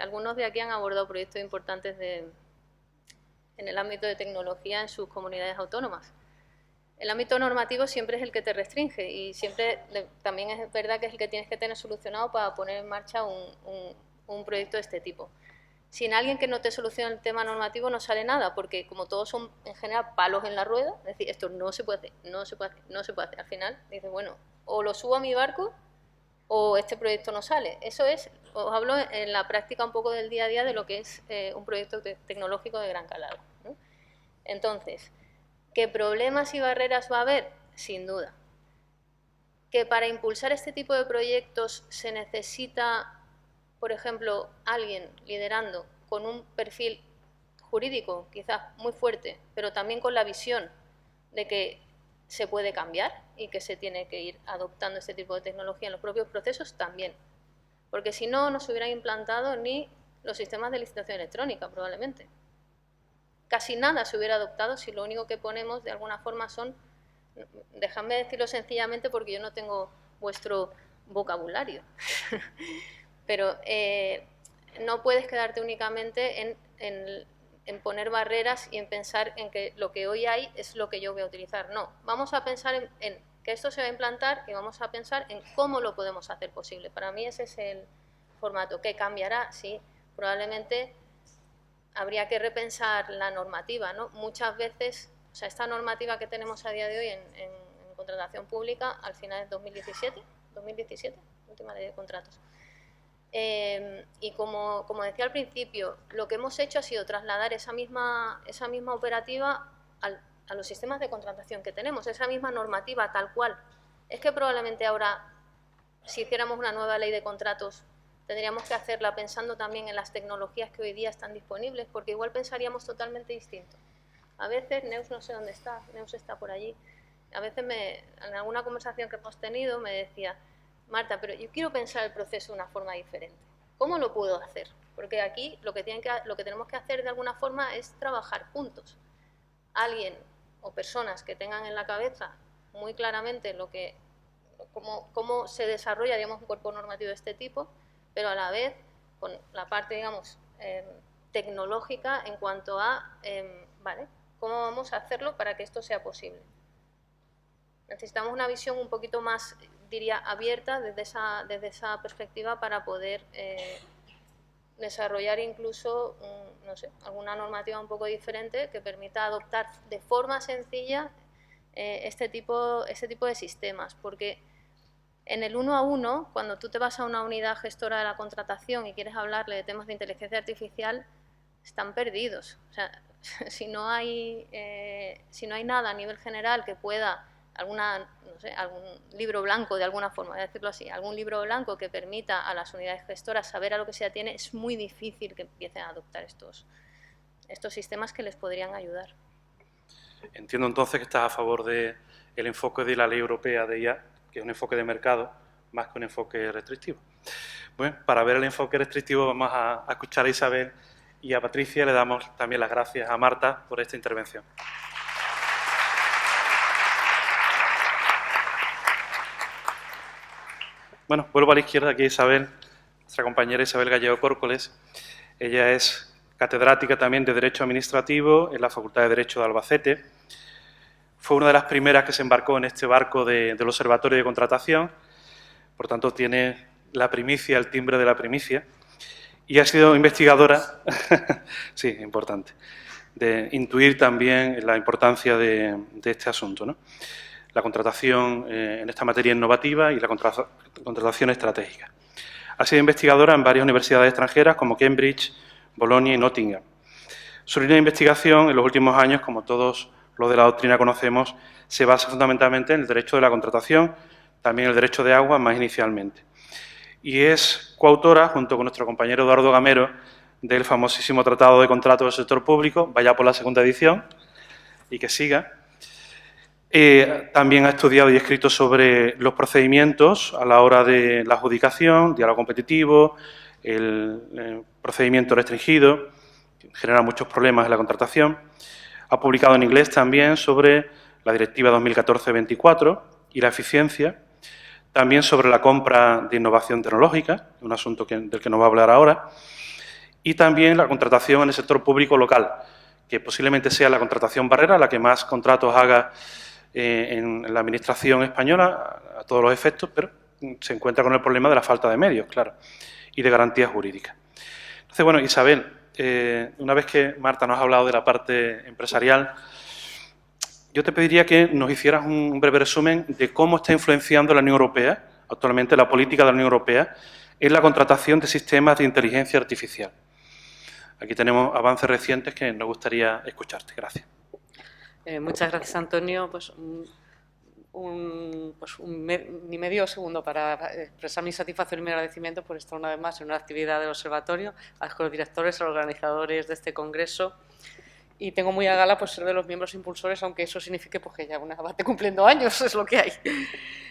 algunos de aquí han abordado proyectos importantes en el ámbito de tecnología en sus comunidades autónomas. El ámbito normativo siempre es el que te restringe y siempre también es verdad que es el que tienes que tener solucionado para poner en marcha un proyecto de este tipo. Sin alguien que no te solucione el tema normativo no sale nada, porque como todos son en general palos en la rueda, es decir, esto no se puede hacer, no se puede hacer, no se puede hacer. Al final dices, bueno, o lo subo a mi barco o este proyecto no sale. Eso es, os hablo en la práctica un poco del día a día de lo que es un proyecto tecnológico de gran calado, ¿no? Entonces, ¿qué problemas y barreras va a haber? Sin duda. ¿Que para impulsar este tipo de proyectos se necesita, por ejemplo, alguien liderando con un perfil jurídico quizás muy fuerte, pero también con la visión de que se puede cambiar y que se tiene que ir adoptando este tipo de tecnología en los propios procesos? También. Porque si no, no se hubieran implantado ni los sistemas de licitación electrónica, probablemente. Casi nada se hubiera adoptado si lo único que ponemos de alguna forma son, dejadme decirlo sencillamente porque yo no tengo vuestro vocabulario, pero no puedes quedarte únicamente en poner barreras y en pensar en que lo que hoy hay es lo que yo voy a utilizar. No, vamos a pensar en que esto se va a implantar y vamos a pensar en cómo lo podemos hacer posible. Para mí ese es el formato. ¿Qué cambiará? Sí, probablemente habría que repensar la normativa, ¿no? Muchas veces, o sea, esta normativa que tenemos a día de hoy en contratación pública, al final es 2017, última ley de contratos. Y como decía al principio, lo que hemos hecho ha sido trasladar esa misma operativa a los sistemas de contratación que tenemos, esa misma normativa tal cual. Es que probablemente ahora, si hiciéramos una nueva ley de contratos, tendríamos que hacerla pensando también en las tecnologías que hoy día están disponibles, porque igual pensaríamos totalmente distinto. A veces, Neus no sé dónde está, Neus está por allí, a veces en alguna conversación que hemos tenido me decía, Marta, pero yo quiero pensar el proceso de una forma diferente. ¿Cómo lo puedo hacer? Porque aquí lo que tenemos que hacer de alguna forma es trabajar juntos. Alguien o personas que tengan en la cabeza muy claramente cómo se desarrolla, digamos, un cuerpo normativo de este tipo, pero a la vez con la parte, digamos, tecnológica en cuanto a, ¿vale?, cómo vamos a hacerlo para que esto sea posible. Necesitamos una visión un poquito más, diría, abierta desde esa perspectiva para poder desarrollar incluso, no sé, alguna normativa un poco diferente que permita adoptar de forma sencilla este tipo de sistemas, porque en el 1 a 1, cuando tú te vas a una unidad gestora de la contratación y quieres hablarle de temas de inteligencia artificial, están perdidos. O sea, si no hay nada a nivel general que pueda, algún libro blanco de alguna forma, voy a decirlo así, algún libro blanco que permita a las unidades gestoras saber a lo que se atiene, es muy difícil que empiecen a adoptar estos sistemas que les podrían ayudar. Entiendo entonces que estás a favor del enfoque de la Ley Europea de IA, que es un enfoque de mercado más que un enfoque restrictivo. Bueno, para ver el enfoque restrictivo vamos a escuchar a Isabel y a Patricia. Le damos también las gracias a Marta por esta intervención. Bueno, vuelvo a la izquierda, aquí Isabel, nuestra compañera Isabel Gallego Córcoles. Ella es catedrática también de Derecho Administrativo en la Facultad de Derecho de Albacete. Fue una de las primeras que se embarcó en este barco del Observatorio de Contratación, por tanto tiene la primicia, el timbre de la primicia, y ha sido investigadora, sí, importante, de intuir también la importancia de este asunto, ¿no? La contratación en esta materia innovativa y la contratación estratégica. Ha sido investigadora en varias universidades extranjeras como Cambridge, Bolonia y Nottingham. Su línea de investigación en los últimos años, como todos los de la doctrina conocemos, se basa fundamentalmente en el derecho de la contratación, también el derecho de agua más inicialmente. Y es coautora, junto con nuestro compañero Eduardo Gamero, del famosísimo Tratado de Contratos del Sector Público, vaya por la segunda edición y que siga. También ha estudiado y escrito sobre los procedimientos a la hora de la adjudicación, diálogo competitivo, el procedimiento restringido, que genera muchos problemas en la contratación. Ha publicado en inglés también sobre la Directiva 2014-24 y la eficiencia, también sobre la compra de innovación tecnológica, un asunto del que nos va a hablar ahora, y también la contratación en el sector público local, que posiblemente sea la contratación barrera, la que más contratos haga en la Administración española, a todos los efectos, pero se encuentra con el problema de la falta de medios, claro, y de garantías jurídicas. Entonces, bueno, Isabel, una vez que Marta nos ha hablado de la parte empresarial, yo te pediría que nos hicieras un breve resumen de cómo está influenciando la Unión Europea, actualmente la política de la Unión Europea, en la contratación de sistemas de inteligencia artificial. Aquí tenemos avances recientes que nos gustaría escucharte. Gracias. Muchas gracias, Antonio. Pues ni medio segundo para expresar mi satisfacción y mi agradecimiento por estar una vez más en una actividad del observatorio, a los directores, a los organizadores de este congreso. Y tengo muy a gala pues, ser de los miembros impulsores, aunque eso signifique pues, que ya una va cumpliendo años, es lo que hay.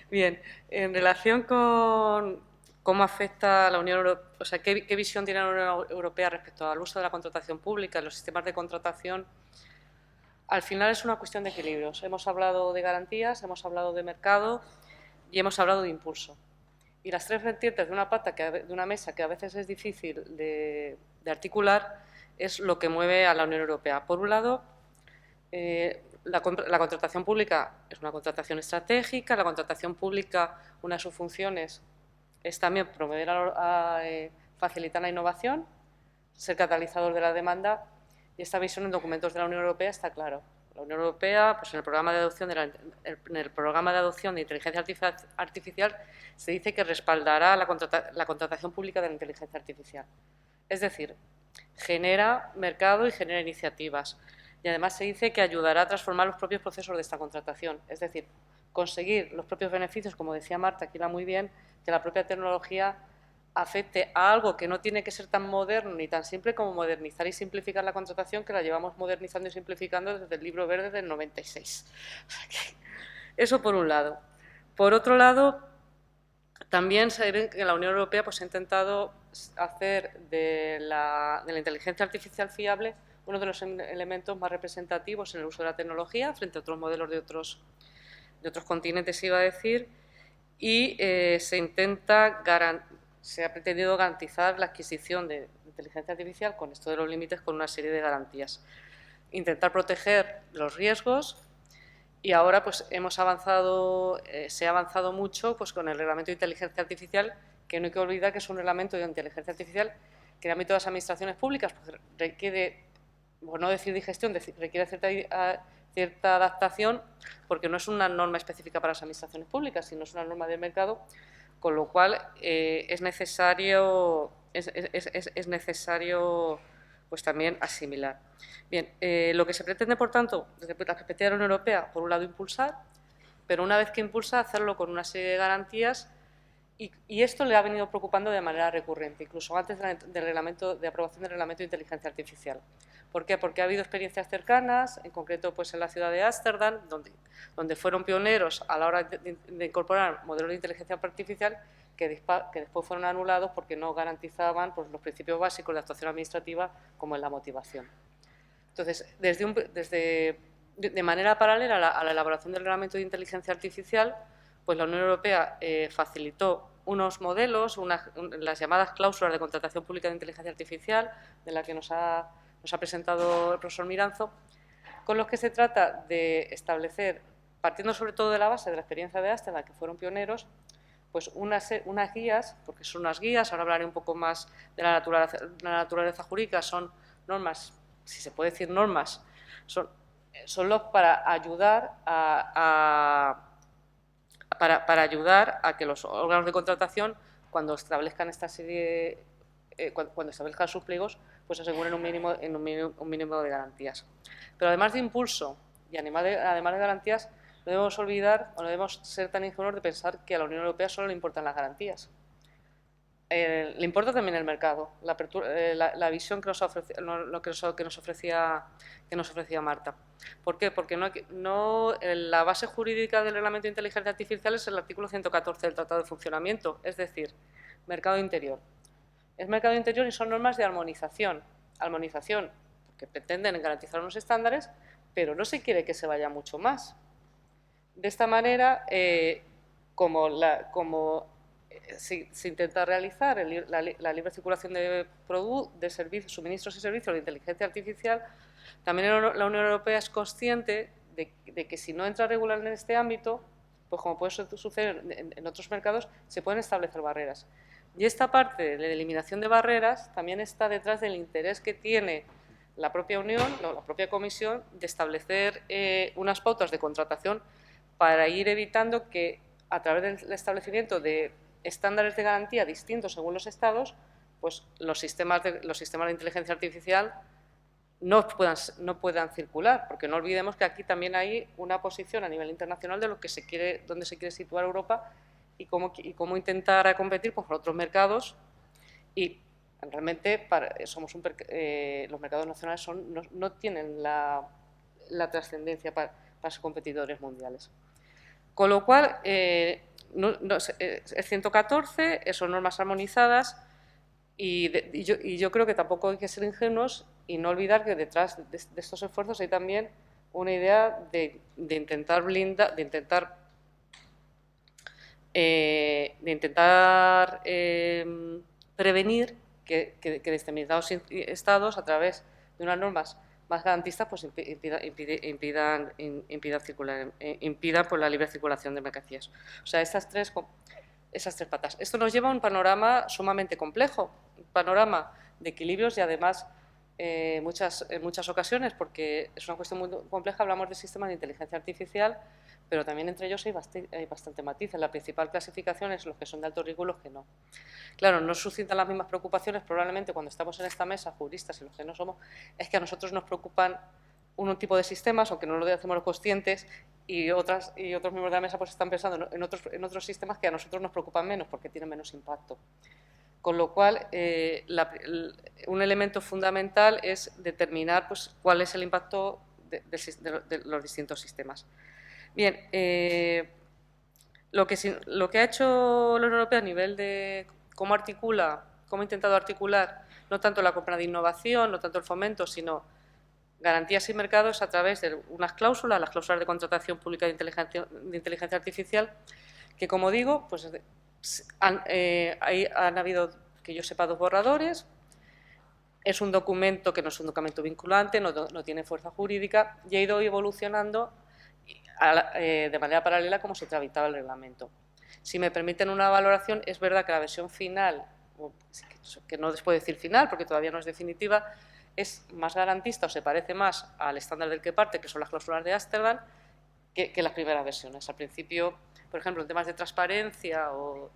Bien, en relación con cómo afecta a la Unión Europea, o sea, qué visión tiene la Unión Europea respecto al uso de la contratación pública, los sistemas de contratación, al final es una cuestión de equilibrios. Hemos hablado de garantías, hemos hablado de mercado y hemos hablado de impulso. Y las tres vertientes de una mesa que a veces es difícil de articular es lo que mueve a la Unión Europea. Por un lado, la contratación pública es una contratación estratégica, la contratación pública, una de sus funciones es también promover, facilitar la innovación, ser catalizador de la demanda, y esta visión en documentos de la Unión Europea está claro. La Unión Europea, pues en el programa de adopción de inteligencia artificial se dice que respaldará la contratación pública de la inteligencia artificial. Es decir, genera mercado y genera iniciativas. Y además se dice que ayudará a transformar los propios procesos de esta contratación. Es decir, conseguir los propios beneficios, como decía Marta, aquí va muy bien, que la propia tecnología afecte a algo que no tiene que ser tan moderno ni tan simple como modernizar y simplificar la contratación, que la llevamos modernizando y simplificando desde el Libro Verde del 96. O sea que, eso por un lado. Por otro lado, también se ve que la Unión Europea pues, ha intentado hacer de la inteligencia artificial fiable uno de los elementos más representativos en el uso de la tecnología frente a otros modelos de otros continentes, iba a decir, y se ha pretendido garantizar la adquisición de inteligencia artificial con esto de los límites, con una serie de garantías. Intentar proteger los riesgos y ahora pues, se ha avanzado mucho pues, con el Reglamento de Inteligencia Artificial, que no hay que olvidar que es un reglamento de inteligencia artificial que en el ámbito de las administraciones públicas pues, requiere, por no decir digestión, requiere cierta adaptación, porque no es una norma específica para las administraciones públicas, sino es una norma del mercado, con lo cual es necesario pues también asimilar. Bien, lo que se pretende, por tanto, desde la perspectiva de la Unión Europea, por un lado impulsar, pero una vez que impulsa, hacerlo con una serie de garantías, y esto le ha venido preocupando de manera recurrente, incluso antes de aprobación del reglamento de inteligencia artificial. ¿Por qué? Porque ha habido experiencias cercanas, en concreto pues en la ciudad de Ámsterdam, donde fueron pioneros a la hora de incorporar modelos de inteligencia artificial que después fueron anulados porque no garantizaban pues, los principios básicos de actuación administrativa, como es la motivación. Entonces, de manera paralela a la elaboración del reglamento de inteligencia artificial, pues la Unión Europea facilitó unos modelos, las llamadas cláusulas de contratación pública de inteligencia artificial, de la que nos ha presentado el profesor Miranzo, con los que se trata de establecer, partiendo sobre todo de la base de la experiencia de Ámsterdam, que fueron pioneros, pues unas guías, porque son unas guías, ahora hablaré un poco más de la naturaleza jurídica, son normas, si se puede decir normas, son para ayudar para ayudar a que los órganos de contratación, cuando establezcan esta serie, cuando establezcan sus pliegos, pues aseguren un mínimo de garantías. Pero además de impulso y además de garantías, no debemos olvidar o no debemos ser tan ingenuos de pensar que a la Unión Europea solo le importan las garantías. Le importa también el mercado, la visión que nos ofrecía Marta. ¿Por qué? Porque la base jurídica del reglamento de inteligencia artificial es el artículo 114 del Tratado de Funcionamiento, es decir, mercado interior. Es mercado interior y son normas de armonización, porque pretenden garantizar unos estándares, pero no se quiere que se vaya mucho más. De esta manera, se intenta realizar la libre circulación de servicios, suministros y servicios de inteligencia artificial, también la Unión Europea es consciente de que si no entra a regular en este ámbito, pues como puede suceder en otros mercados, se pueden establecer barreras. Y esta parte de la eliminación de barreras también está detrás del interés que tiene la propia Unión, la propia Comisión, de establecer unas pautas de contratación para ir evitando que, a través del establecimiento de estándares de garantía distintos según los estados, pues los sistemas de inteligencia artificial no puedan circular, porque no olvidemos que aquí también hay una posición a nivel internacional de dónde se quiere situar Europa y cómo intentar competir con otros mercados, y realmente los mercados nacionales no tienen la trascendencia para ser competidores mundiales. Con lo cual, es 114, son normas armonizadas, y yo creo que tampoco hay que ser ingenuos y no olvidar que detrás de estos esfuerzos hay también una idea de intentar prevenir que determinados estados, a través de unas normas más garantistas, pues impidan por la libre circulación de mercancías. O sea, esas tres patas. Esto nos lleva a un panorama sumamente complejo, un panorama de equilibrios, y además en muchas ocasiones, porque es una cuestión muy compleja, hablamos de sistemas de inteligencia artificial, pero también entre ellos hay bastante matices. La principal clasificación es los que son de alto riesgo y los que no. Claro, no suscitan las mismas preocupaciones probablemente cuando estamos en esta mesa, juristas y los que no somos, es que a nosotros nos preocupan un tipo de sistemas, aunque no lo hacemos los conscientes, y otros miembros de la mesa pues están pensando en otros sistemas que a nosotros nos preocupan menos porque tienen menos impacto. Con lo cual, un elemento fundamental es determinar pues, cuál es el impacto de los distintos sistemas. Bien, lo que ha hecho la Unión Europea a nivel de cómo ha intentado articular no tanto la compra de innovación, no tanto el fomento, sino garantías y mercados a través de unas cláusulas, las cláusulas de contratación pública de inteligencia artificial, que, como digo, pues han habido, que yo sepa, 2 borradores. Es un documento que no es un documento vinculante, no tiene fuerza jurídica, y ha ido evolucionando de manera paralela como se tramitaba el reglamento. Si me permiten una valoración, es verdad que la versión final que no les puedo decir final porque todavía no es definitiva, es más garantista o se parece más al estándar del que parte, que son las cláusulas de Ámsterdam, que las primeras versiones. Al principio, por ejemplo, en temas de transparencia o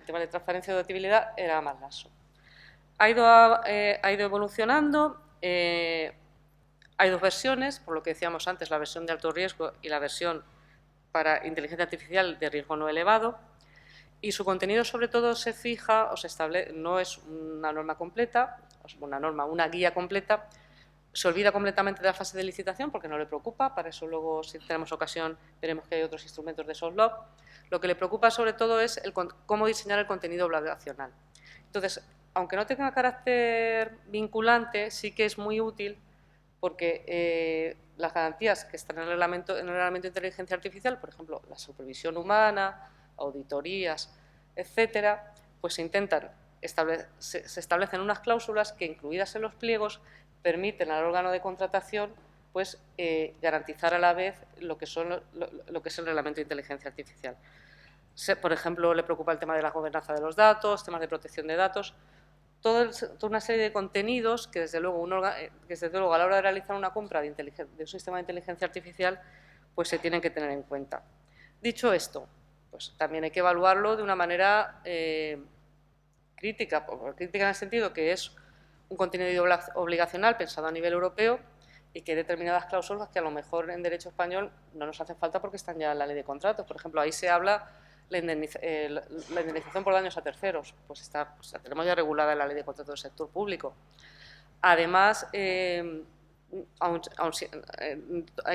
de utilidad era más laxo. Ha ido evolucionando, hay dos versiones, por lo que decíamos antes, la versión de alto riesgo y la versión para inteligencia artificial de riesgo no elevado, y su contenido sobre todo se fija o se establece, no es una norma completa, una guía completa, se olvida completamente de la fase de licitación porque no le preocupa, para eso luego si tenemos ocasión veremos que hay otros instrumentos de soft law. Lo que le preocupa sobre todo es cómo diseñar el contenido obligacional. Entonces, aunque no tenga carácter vinculante, sí que es muy útil porque las garantías que están en el reglamento de inteligencia artificial, por ejemplo, la supervisión humana, auditorías, etcétera, pues se establecen unas cláusulas que, incluidas en los pliegos, permiten al órgano de contratación pues, garantizar a la vez lo que es el reglamento de inteligencia artificial. Por ejemplo, le preocupa el tema de la gobernanza de los datos, temas de protección de datos, toda una serie de contenidos que desde luego, a la hora de realizar una compra de un sistema de inteligencia artificial pues se tienen que tener en cuenta. Dicho esto, pues también hay que evaluarlo de una manera crítica en el sentido que es un contenido obligacional pensado a nivel europeo y que hay determinadas cláusulas que a lo mejor en derecho español no nos hacen falta porque están ya en la ley de contratos. Por ejemplo, ahí se habla la indemnización por daños a terceros, pues la tenemos ya regulada en la ley de contratos del sector público. Además, hay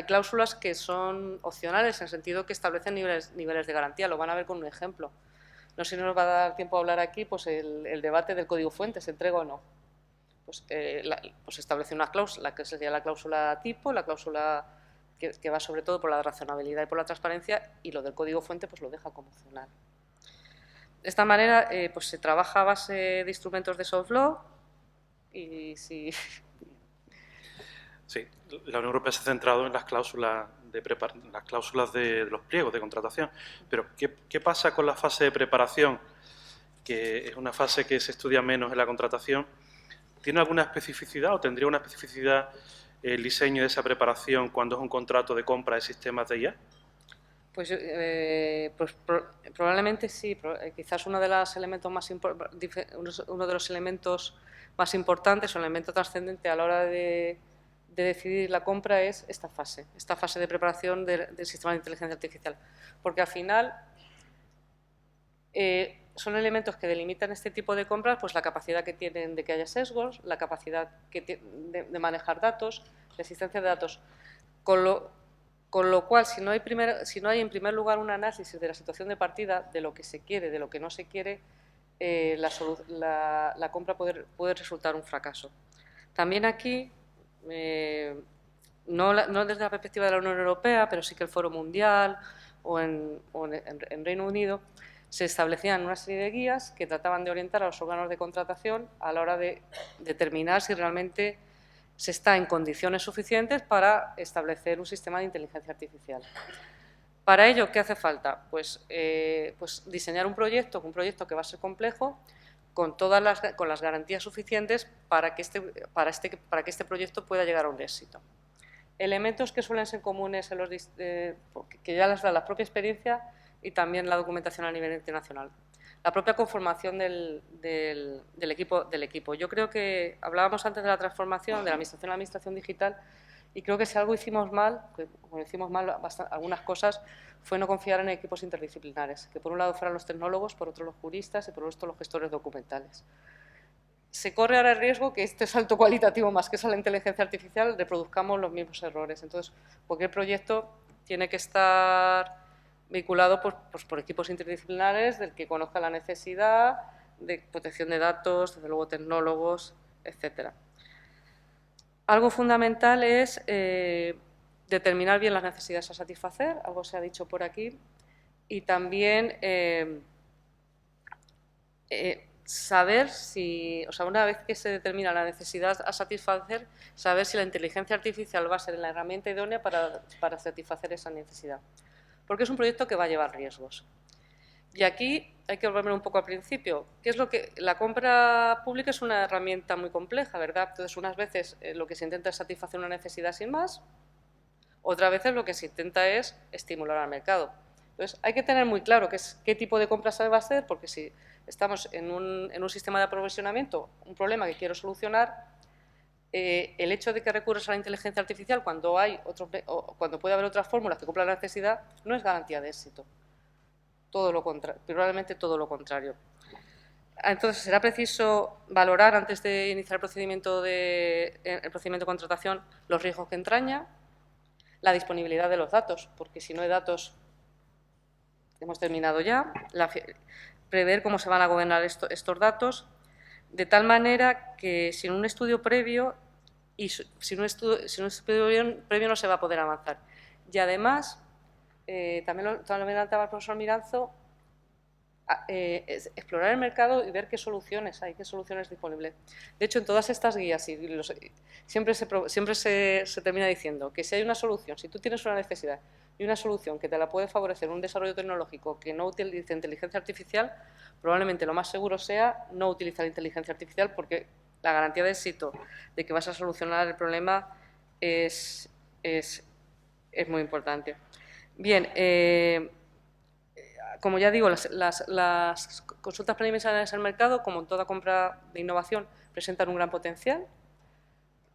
cláusulas que son opcionales en el sentido que establecen niveles de garantía, lo van a ver con un ejemplo. No sé si nos va a dar tiempo a hablar aquí pues el debate del código fuente, ¿se entrega o no? Pues establece una cláusula, que sería la cláusula tipo, la cláusula que va sobre todo por la razonabilidad y por la transparencia, y lo del código fuente pues lo deja como opcional. De esta manera pues se trabaja a base de instrumentos de soft law y si... Sí, la Unión Europea se ha centrado en las cláusulas de los pliegos de contratación, pero ¿qué pasa con la fase de preparación, que es una fase que se estudia menos en la contratación? ¿Tiene alguna especificidad o tendría una especificidad el diseño de esa preparación cuando es un contrato de compra de sistemas de IA? Pues probablemente sí. Quizás uno de los elementos más importantes o el elemento trascendente a la hora de decidir la compra es esta fase de preparación del sistema de inteligencia artificial. Porque al final son elementos que delimitan este tipo de compras, pues la capacidad que tienen de que haya sesgos, la capacidad de manejar datos, la existencia de datos, con lo cual si no hay en primer lugar un análisis de la situación de partida, de lo que se quiere, de lo que no se quiere, la compra puede resultar un fracaso. También aquí, no desde la perspectiva de la Unión Europea, pero sí que el Foro Mundial o en Reino Unido, se establecían una serie de guías que trataban de orientar a los órganos de contratación a la hora de determinar si realmente se está en condiciones suficientes para establecer un sistema de inteligencia artificial. Para ello, ¿qué hace falta? Pues diseñar un proyecto que va a ser complejo, con las garantías suficientes para que este proyecto pueda llegar a un éxito. Elementos que suelen ser comunes que ya las da la propia experiencia y también la documentación a nivel internacional. La propia conformación del equipo. Yo creo que hablábamos antes de la transformación de la administración a la administración digital y creo que si algo hicimos mal, algunas cosas, fue no confiar en equipos interdisciplinares, que por un lado fueran los tecnólogos, por otro los juristas y por otro los gestores documentales. Se corre ahora el riesgo que este salto cualitativo más que es a la inteligencia artificial reproduzcamos los mismos errores. Entonces, cualquier proyecto tiene que estar vinculado por equipos interdisciplinares del que conozca la necesidad de protección de datos, desde luego tecnólogos, etc. Algo fundamental es determinar bien las necesidades a satisfacer, algo se ha dicho por aquí, y también saber si, una vez que se determina la necesidad a satisfacer, saber si la inteligencia artificial va a ser la herramienta idónea para satisfacer esa necesidad. Porque es un proyecto que va a llevar riesgos. Y aquí hay que volver un poco al principio. ¿Qué es lo que la compra pública es una herramienta muy compleja, ¿verdad? Entonces, unas veces lo que se intenta es satisfacer una necesidad sin más, otras veces lo que se intenta es estimular al mercado. Entonces, hay que tener muy claro qué tipo de compra se va a hacer, porque si estamos en un sistema de aprovisionamiento, un problema que quiero solucionar, el hecho de que recurras a la inteligencia artificial cuando puede haber otras fórmulas que cumplan la necesidad no es garantía de éxito. Todo lo contrario, probablemente todo lo contrario. Entonces, será preciso valorar antes de iniciar el procedimiento de contratación los riesgos que entraña, la disponibilidad de los datos, porque si no hay datos, hemos terminado ya, prever cómo se van a gobernar estos datos, de tal manera que sin un estudio previo no se va a poder avanzar. Y además, también lo adelantaba el profesor Miranzo, es explorar el mercado y ver qué soluciones hay, qué soluciones disponibles. De hecho, en todas estas guías siempre se termina diciendo que si hay una solución, si tú tienes una necesidad y una solución que te la puede favorecer un desarrollo tecnológico que no utilice inteligencia artificial, probablemente lo más seguro sea no utilizar inteligencia artificial, porque la garantía de éxito de que vas a solucionar el problema es muy importante. Bien, como ya digo, las consultas preliminares al mercado, como en toda compra de innovación, presentan un gran potencial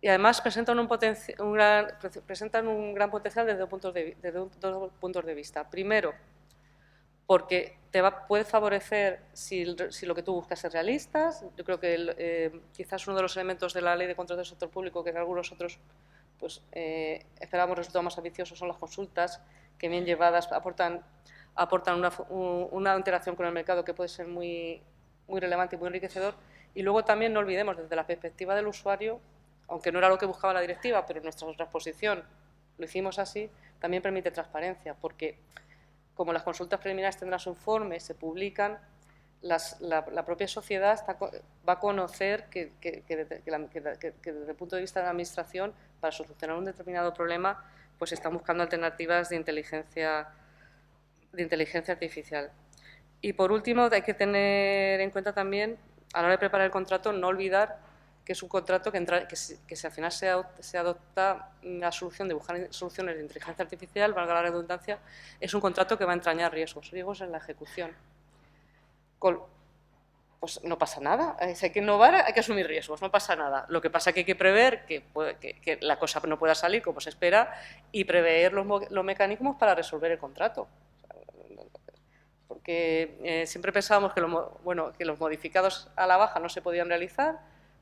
y además presentan un gran potencial desde dos puntos de vista. Primero, porque puede favorecer si lo que tú buscas es realista. Yo creo que quizás uno de los elementos de la Ley de Contratos del Sector Público, que en algunos otros pues, esperamos resultados más ambiciosos, son las consultas, que bien llevadas aportan una interacción con el mercado que puede ser muy, muy relevante y muy enriquecedor. Y luego también no olvidemos, desde la perspectiva del usuario, aunque no era lo que buscaba la directiva, pero nuestra transposición lo hicimos así, también permite transparencia, porque como las consultas preliminares tendrán su informe, se publican, la propia sociedad va a conocer que desde el punto de vista de la Administración, para solucionar un determinado problema, pues están buscando alternativas de inteligencia artificial. Y por último, hay que tener en cuenta también, a la hora de preparar el contrato, no olvidar que es un contrato que si al final se adopta la solución de buscar soluciones de inteligencia artificial, valga la redundancia, es un contrato que va a entrañar riesgos en la ejecución. Pues no pasa nada, si hay que innovar hay que asumir riesgos, no pasa nada. Lo que pasa es que hay que prever que la cosa no pueda salir como se espera y prever los mecanismos para resolver el contrato. Porque siempre pensábamos que los modificados a la baja no se podían realizar,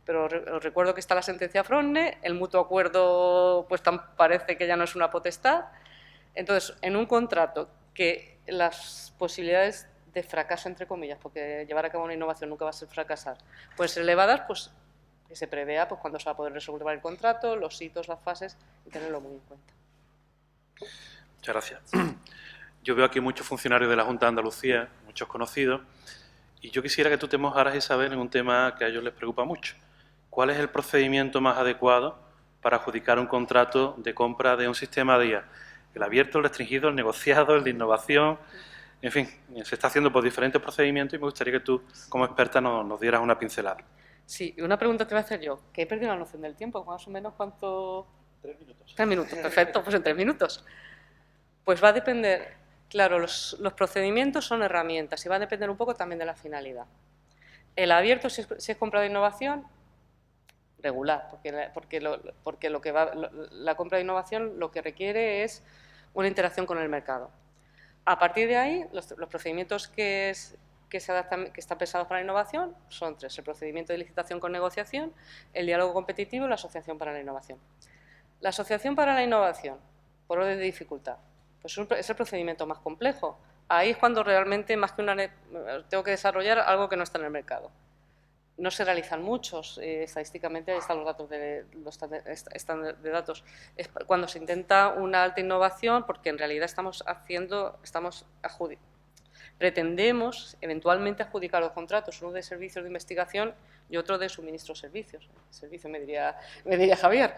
pero os recuerdo que está la sentencia Fronne, el mutuo acuerdo pues parece que ya no es una potestad. Entonces, en un contrato que las posibilidades de fracaso, entre comillas, porque llevar a cabo una innovación nunca va a ser fracasar, pues ser elevadas, pues que se prevea pues, cuándo se va a poder resolver el contrato, los hitos, las fases, y tenerlo muy en cuenta. Muchas gracias. Yo veo aquí muchos funcionarios de la Junta de Andalucía, muchos conocidos, y yo quisiera que tú te mojaras, Isabel, en un tema que a ellos les preocupa mucho. ¿Cuál es el procedimiento más adecuado para adjudicar un contrato de compra de un sistema de IA? El abierto, el restringido, el negociado, el de innovación, en fin, se está haciendo por diferentes procedimientos y me gustaría que tú, como experta, nos dieras una pincelada. Sí, una pregunta te voy a hacer yo, que he perdido la noción del tiempo, más o menos ¿cuánto? 3 minutos. 3 minutos, perfecto, pues en 3 minutos. Pues va a depender, claro, los procedimientos son herramientas y va a depender un poco también de la finalidad. El abierto, si es compra de innovación, regular, porque la compra de innovación lo que requiere es una interacción con el mercado. A partir de ahí, los procedimientos que están pensados para la innovación son 3. El procedimiento de licitación con negociación, el diálogo competitivo y la asociación para la innovación. La asociación para la innovación, por orden de dificultad, pues es el procedimiento más complejo. Ahí es cuando realmente, más que tengo que desarrollar algo que no está en el mercado. No se realizan muchos, estadísticamente ahí están los datos de datos. Es cuando se intenta una alta innovación, porque en realidad pretendemos eventualmente adjudicar los contratos, uno de servicios de investigación y otro de suministro de servicios. Servicio me diría Javier.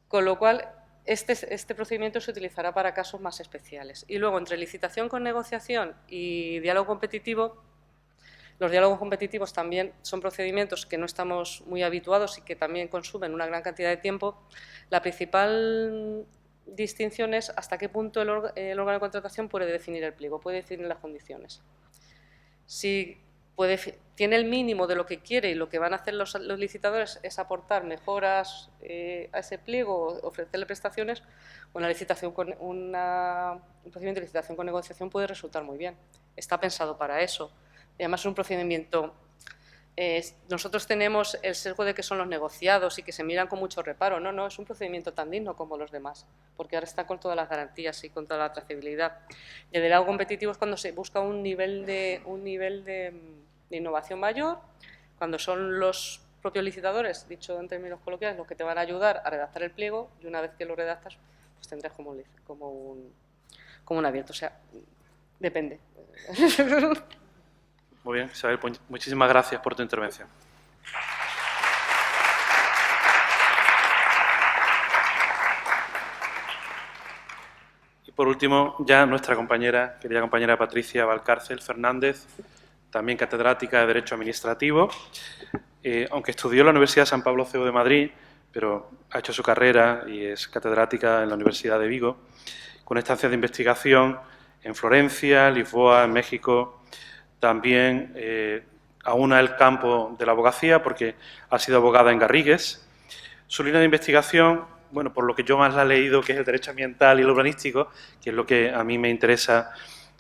Con lo cual, Este procedimiento se utilizará para casos más especiales. Y luego, entre licitación con negociación y diálogo competitivo, los diálogos competitivos también son procedimientos que no estamos muy habituados y que también consumen una gran cantidad de tiempo. La principal distinción es hasta qué punto el órgano de contratación puede definir el pliego, puede definir las condiciones. Si tiene el mínimo de lo que quiere y lo que van a hacer los licitadores es aportar mejoras a ese pliego, ofrecerle prestaciones, un procedimiento de licitación con negociación puede resultar muy bien. Está pensado para eso. Y además es un procedimiento. Nosotros tenemos el sesgo de que son los negociados y que se miran con mucho reparo. No, es un procedimiento tan digno como los demás, porque ahora está con todas las garantías y con toda la trazabilidad. Y el diálogo competitivo es cuando se busca un nivel de innovación mayor, cuando son los propios licitadores, dicho en términos coloquiales, los que te van a ayudar a redactar el pliego, y una vez que lo redactas, pues tendrás como un abierto. O sea, depende. Muy bien, Isabel, pues muchísimas gracias por tu intervención. Y por último, ya nuestra querida compañera Patricia Valcárcel Fernández, también catedrática de Derecho Administrativo, aunque estudió en la Universidad San Pablo CEU de Madrid, pero ha hecho su carrera y es catedrática en la Universidad de Vigo, con estancias de investigación en Florencia, Lisboa, en México. También aúna el campo de la abogacía porque ha sido abogada en Garrigues. Su línea de investigación, bueno, por lo que yo más la he leído, que es el derecho ambiental y el urbanístico, que es lo que a mí me interesa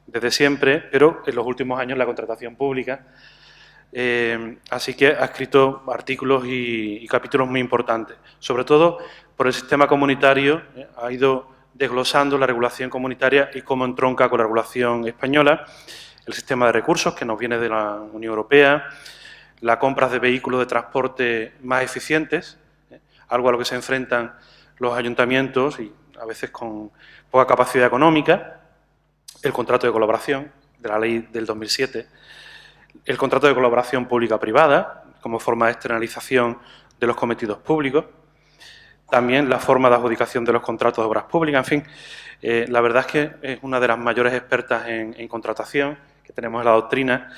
desde siempre, pero en los últimos años la contratación pública. Así que ha escrito artículos y capítulos muy importantes. Sobre todo por el sistema comunitario, ha ido desglosando la regulación comunitaria y cómo entronca con la regulación española. El sistema de recursos que nos viene de la Unión Europea, la compra de vehículos de transporte más eficientes, algo a lo que se enfrentan los ayuntamientos y a veces con poca capacidad económica, el contrato de colaboración de la ley del 2007, el contrato de colaboración pública-privada como forma de externalización de los cometidos públicos, también la forma de adjudicación de los contratos de obras públicas, en fin, la verdad es que es una de las mayores expertas en contratación que tenemos en la doctrina.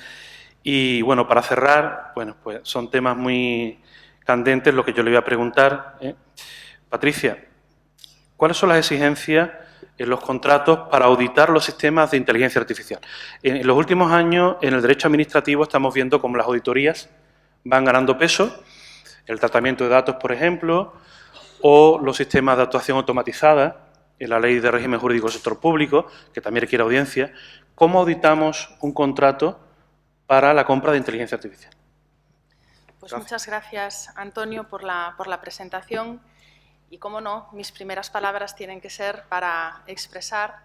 Y, bueno, para cerrar, bueno, pues son temas muy candentes lo que yo le voy a preguntar. Patricia, ¿cuáles son las exigencias en los contratos para auditar los sistemas de inteligencia artificial? En los últimos años, en el derecho administrativo, estamos viendo cómo las auditorías van ganando peso, el tratamiento de datos, por ejemplo, o los sistemas de actuación automatizada, en la Ley de Régimen Jurídico del Sector Público, que también requiere audiencia. ¿Cómo auditamos un contrato para la compra de inteligencia artificial? Pues muchas gracias, Antonio, por la presentación. Y, cómo no, mis primeras palabras tienen que ser para expresar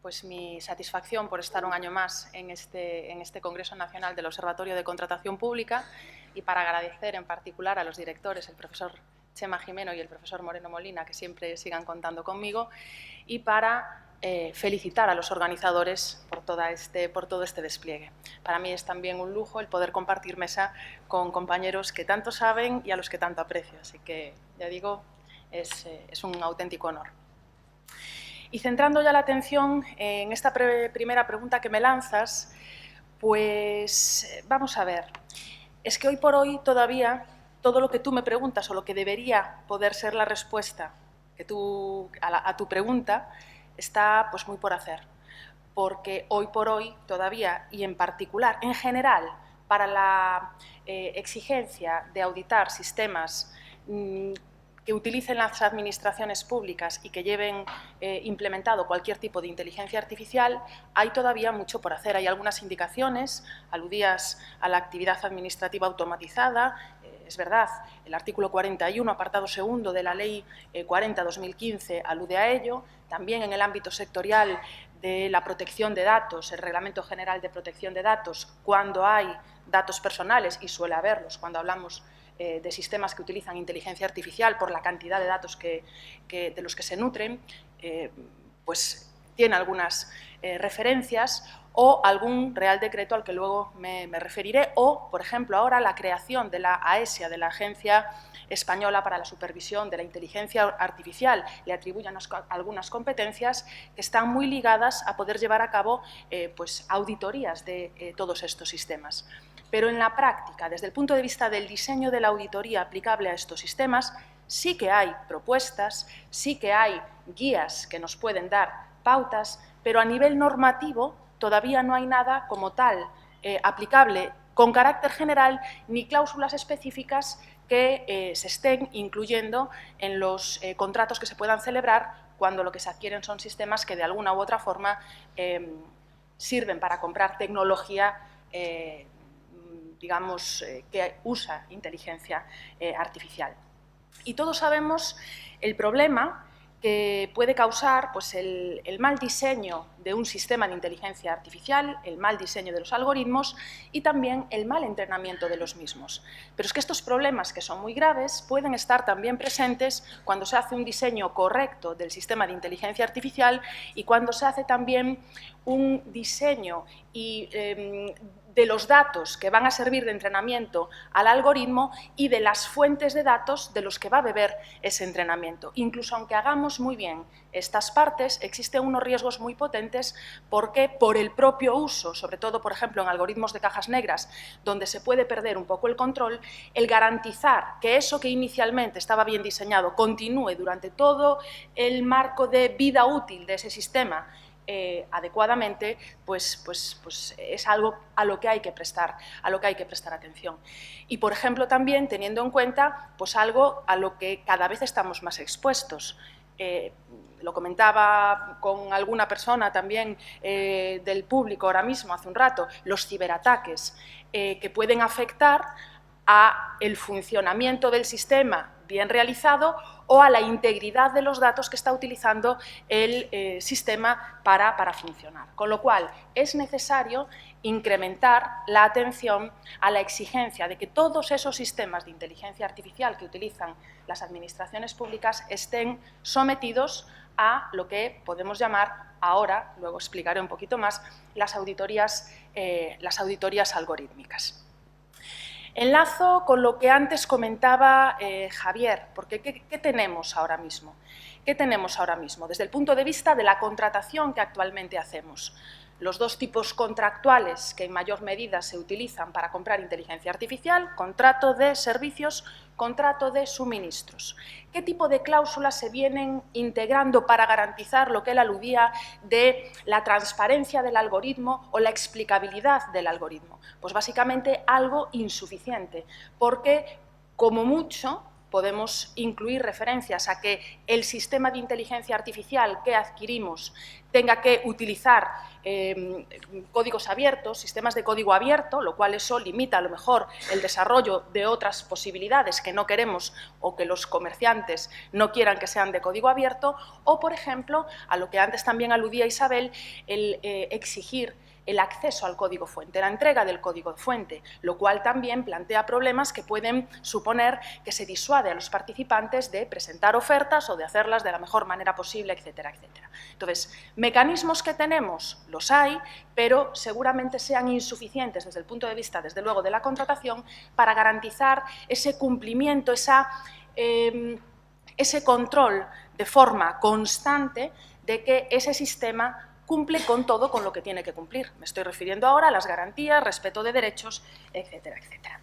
pues, mi satisfacción por estar un año más en este Congreso Nacional del Observatorio de Contratación Pública y para agradecer en particular a los directores, el profesor Chema Jimeno y el profesor Moreno Molina, que siempre sigan contando conmigo, y para felicitar a los organizadores por todo este despliegue. Para mí es también un lujo el poder compartir mesa con compañeros que tanto saben y a los que tanto aprecio. Así que, ya digo, es un auténtico honor. Y centrando ya la atención en esta primera pregunta que me lanzas, pues vamos a ver. Es que hoy por hoy todavía todo lo que tú me preguntas o lo que debería poder ser la respuesta a tu pregunta está pues muy por hacer, porque hoy por hoy todavía, y en particular, en general, para la exigencia de auditar sistemas que utilicen las administraciones públicas y que lleven implementado cualquier tipo de inteligencia artificial, hay todavía mucho por hacer. Hay algunas indicaciones, aludías a la actividad administrativa automatizada. Es verdad, el artículo 41, apartado segundo de la Ley 40/2015 alude a ello. También en el ámbito sectorial de la protección de datos, el Reglamento General de Protección de Datos, cuando hay datos personales, y suele haberlos cuando hablamos de sistemas que utilizan inteligencia artificial por la cantidad de datos de los que se nutren, pues tiene algunas referencias, o algún Real Decreto al que luego me referiré, o, por ejemplo, ahora la creación de la AESIA, de la Agencia Española para la Supervisión de la Inteligencia Artificial, le atribuyen algunas competencias que están muy ligadas a poder llevar a cabo pues, auditorías de todos estos sistemas. Pero en la práctica, desde el punto de vista del diseño de la auditoría aplicable a estos sistemas, sí que hay propuestas, sí que hay guías que nos pueden dar pautas, pero a nivel normativo todavía no hay nada como tal aplicable con carácter general ni cláusulas específicas que se estén incluyendo en los contratos que se puedan celebrar cuando lo que se adquieren son sistemas que de alguna u otra forma sirven para comprar tecnología digamos, que usa inteligencia artificial. Y todos sabemos el problema que puede causar pues, el mal diseño de un sistema de inteligencia artificial, el mal diseño de los algoritmos y también el mal entrenamiento de los mismos. Pero es que estos problemas, que son muy graves, pueden estar también presentes cuando se hace un diseño correcto del sistema de inteligencia artificial y cuando se hace también un diseño de los datos que van a servir de entrenamiento al algoritmo y de las fuentes de datos de los que va a beber ese entrenamiento. Incluso aunque hagamos muy bien estas partes, existen unos riesgos muy potentes porque por el propio uso, sobre todo, por ejemplo, en algoritmos de cajas negras, donde se puede perder un poco el control, el garantizar que eso que inicialmente estaba bien diseñado continúe durante todo el marco de vida útil de ese sistema adecuadamente, pues es algo a lo que hay que prestar atención. Y, por ejemplo, también teniendo en cuenta pues algo a lo que cada vez estamos más expuestos. Lo comentaba con alguna persona también del público ahora mismo, hace un rato, los ciberataques que pueden afectar a el funcionamiento del sistema bien realizado o a la integridad de los datos que está utilizando el sistema para funcionar. Con lo cual, es necesario incrementar la atención a la exigencia de que todos esos sistemas de inteligencia artificial que utilizan las administraciones públicas estén sometidos a lo que podemos llamar ahora, luego explicaré un poquito más, las auditorías algorítmicas. Enlazo con lo que antes comentaba Javier, porque ¿qué tenemos ahora mismo? ¿Qué tenemos ahora mismo? Desde el punto de vista de la contratación que actualmente hacemos. Los dos tipos contractuales que en mayor medida se utilizan para comprar inteligencia artificial, contrato de servicios, contrato de suministros. ¿Qué tipo de cláusulas se vienen integrando para garantizar lo que él aludía de la transparencia del algoritmo o la explicabilidad del algoritmo? Pues básicamente algo insuficiente, porque como mucho podemos incluir referencias a que el sistema de inteligencia artificial que adquirimos tenga que utilizar códigos abiertos, sistemas de código abierto, lo cual eso limita a lo mejor el desarrollo de otras posibilidades que no queremos o que los comerciantes no quieran que sean de código abierto, o, por ejemplo, a lo que antes también aludía Isabel, el exigir el acceso al código fuente, la entrega del código fuente, lo cual también plantea problemas que pueden suponer que se disuade a los participantes de presentar ofertas o de hacerlas de la mejor manera posible, etcétera, etcétera. Entonces, mecanismos que tenemos, los hay, pero seguramente sean insuficientes desde el punto de vista, desde luego, de la contratación para garantizar ese cumplimiento, ese control de forma constante de que ese sistema cumple con todo con lo que tiene que cumplir. Me estoy refiriendo ahora a las garantías, respeto de derechos, etcétera, etcétera.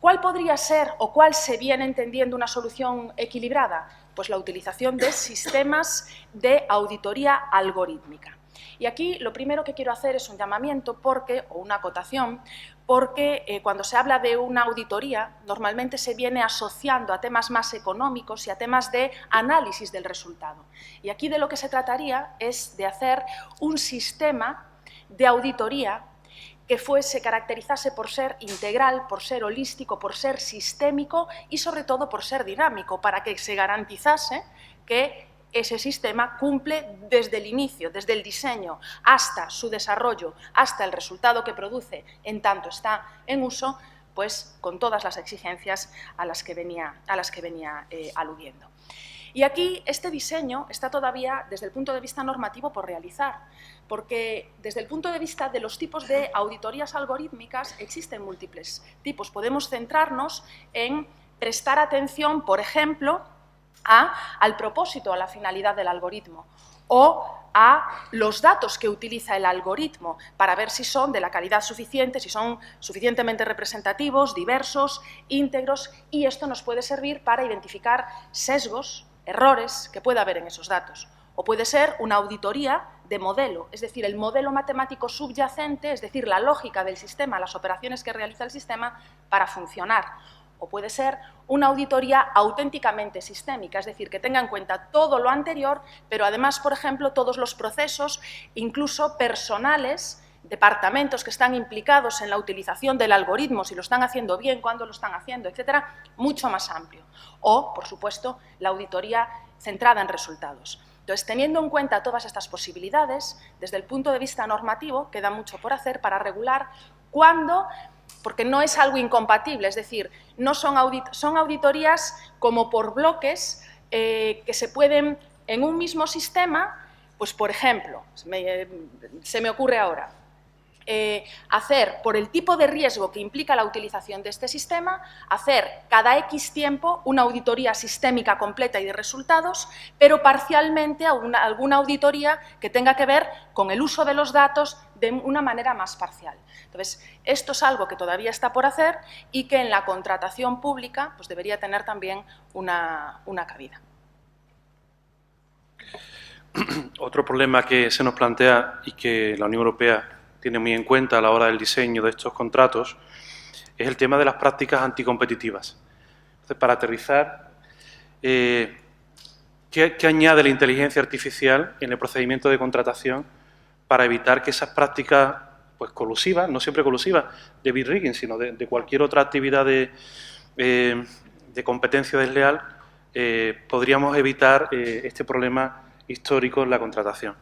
¿Cuál podría ser o cuál se viene entendiendo una solución equilibrada? Pues la utilización de sistemas de auditoría algorítmica. Y aquí lo primero que quiero hacer es un llamamiento o una acotación, porque cuando se habla de una auditoría normalmente se viene asociando a temas más económicos y a temas de análisis del resultado. Y aquí de lo que se trataría es de hacer un sistema de auditoría que se caracterizase por ser integral, por ser holístico, por ser sistémico y sobre todo por ser dinámico, para que se garantizase que ese sistema cumple desde el inicio, desde el diseño hasta su desarrollo, hasta el resultado que produce en tanto está en uso, pues con todas las exigencias a las que venía aludiendo. Y aquí este diseño está todavía, desde el punto de vista normativo, por realizar, porque desde el punto de vista de los tipos de auditorías algorítmicas existen múltiples tipos. Podemos centrarnos en prestar atención, por ejemplo, al propósito, a la finalidad del algoritmo, o a los datos que utiliza el algoritmo para ver si son de la calidad suficiente, si son suficientemente representativos, diversos, íntegros, y esto nos puede servir para identificar sesgos, errores que pueda haber en esos datos. O puede ser una auditoría de modelo, es decir, el modelo matemático subyacente, es decir, la lógica del sistema, las operaciones que realiza el sistema para funcionar. O puede ser una auditoría auténticamente sistémica, es decir, que tenga en cuenta todo lo anterior, pero además, por ejemplo, todos los procesos, incluso personales, departamentos que están implicados en la utilización del algoritmo, si lo están haciendo bien, cuándo lo están haciendo, etcétera, mucho más amplio. O, por supuesto, la auditoría centrada en resultados. Entonces, teniendo en cuenta todas estas posibilidades, desde el punto de vista normativo, queda mucho por hacer para regular cuándo, porque no es algo incompatible, es decir, no son auditorías como por bloques que se pueden, en un mismo sistema, pues por ejemplo, se me ocurre ahora, hacer, por el tipo de riesgo que implica la utilización de este sistema, hacer cada X tiempo una auditoría sistémica completa y de resultados, pero parcialmente alguna auditoría que tenga que ver con el uso de los datos de una manera más parcial. Entonces, esto es algo que todavía está por hacer y que en la contratación pública pues, debería tener también una cabida. Otro problema que se nos plantea y que la Unión Europea tiene muy en cuenta a la hora del diseño de estos contratos es el tema de las prácticas anticompetitivas. Entonces, para aterrizar, ¿qué añade la inteligencia artificial en el procedimiento de contratación para evitar que esas prácticas pues, colusivas, no siempre colusivas, de bid rigging, sino de cualquier otra actividad de competencia desleal, podríamos evitar este problema histórico en la contratación?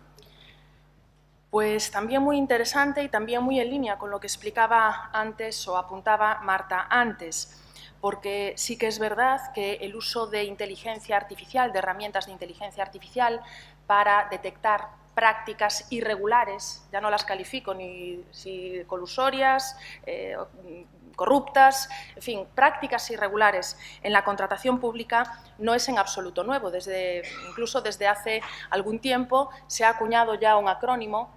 Pues también muy interesante y también muy en línea con lo que explicaba antes o apuntaba Marta antes, porque sí que es verdad que el uso de inteligencia artificial, de herramientas de inteligencia artificial para detectar prácticas irregulares, ya no las califico ni si colusorias, corruptas, en fin, prácticas irregulares en la contratación pública no es en absoluto nuevo. Incluso desde hace algún tiempo se ha acuñado ya un acrónimo,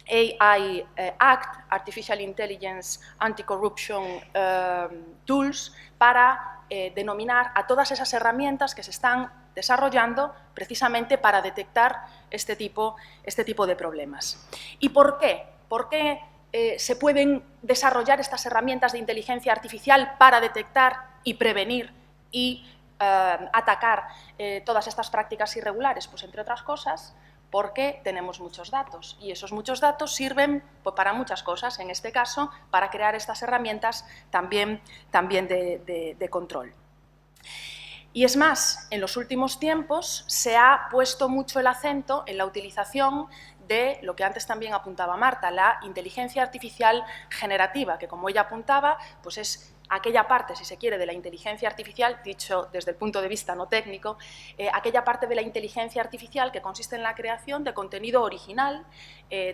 AI Act, Artificial Intelligence Anti-Corruption Tools, para denominar a todas esas herramientas que se están desarrollando precisamente para detectar este tipo de problemas. ¿Y por qué? ¿Por qué se pueden desarrollar estas herramientas de inteligencia artificial para detectar y prevenir y atacar todas estas prácticas irregulares? Pues, entre otras cosas, porque tenemos muchos datos y esos muchos datos sirven pues, para muchas cosas, en este caso, para crear estas herramientas también de control. Y es más, en los últimos tiempos se ha puesto mucho el acento en la utilización de lo que antes también apuntaba Marta, la inteligencia artificial generativa, que como ella apuntaba, pues es aquella parte, si se quiere, de la inteligencia artificial, dicho desde el punto de vista no técnico, aquella parte de la inteligencia artificial que consiste en la creación de contenido original,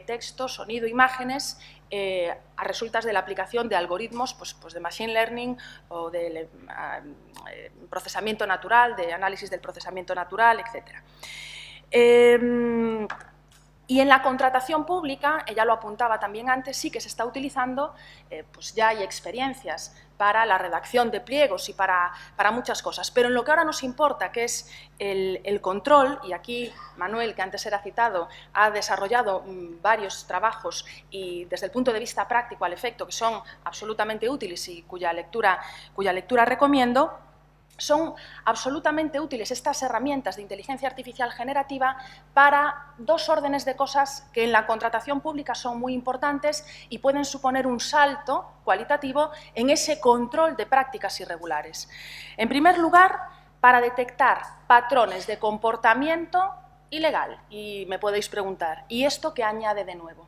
texto, sonido, imágenes, a resultas de la aplicación de algoritmos pues de machine learning o de procesamiento natural, de análisis del procesamiento natural, etc. Y en la contratación pública, ella lo apuntaba también antes, sí que se está utilizando, pues ya hay experiencias para la redacción de pliegos y para muchas cosas. Pero en lo que ahora nos importa, que es el control, y aquí Manuel, que antes era citado, ha desarrollado varios trabajos y desde el punto de vista práctico al efecto que son absolutamente útiles y cuya lectura recomiendo. Son absolutamente útiles estas herramientas de inteligencia artificial generativa para dos órdenes de cosas que en la contratación pública son muy importantes y pueden suponer un salto cualitativo en ese control de prácticas irregulares. En primer lugar, para detectar patrones de comportamiento ilegal. Y me podéis preguntar, ¿y esto qué añade de nuevo?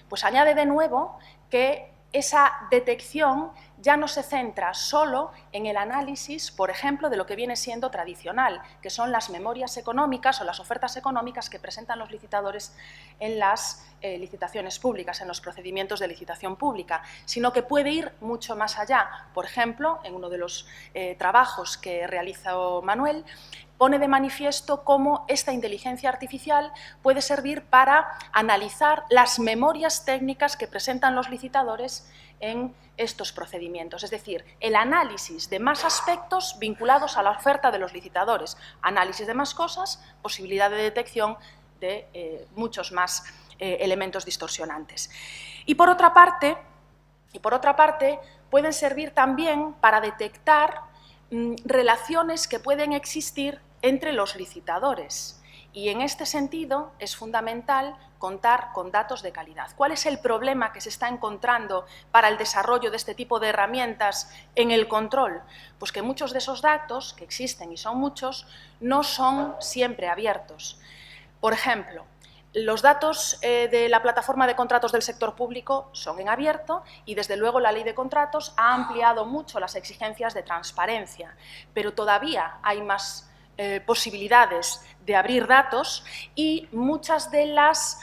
Pues añade de nuevo que esa detección ya no se centra solo en el análisis, por ejemplo, de lo que viene siendo tradicional, que son las memorias económicas o las ofertas económicas que presentan los licitadores en las licitaciones públicas, en los procedimientos de licitación pública, sino que puede ir mucho más allá. Por ejemplo, en uno de los trabajos que realizó Manuel, pone de manifiesto cómo esta inteligencia artificial puede servir para analizar las memorias técnicas que presentan los licitadores en estos procedimientos, es decir, el análisis de más aspectos vinculados a la oferta de los licitadores, análisis de más cosas, posibilidad de detección de muchos más elementos distorsionantes. Y por otra parte, pueden servir también para detectar relaciones que pueden existir entre los licitadores. Y en este sentido es fundamental contar con datos de calidad. ¿Cuál es el problema que se está encontrando para el desarrollo de este tipo de herramientas en el control? Pues que muchos de esos datos, que existen y son muchos, no son siempre abiertos. Por ejemplo, los datos de la plataforma de contratos del sector público son en abierto y, desde luego, la Ley de Contratos ha ampliado mucho las exigencias de transparencia, pero todavía hay más posibilidades de abrir datos y muchas de las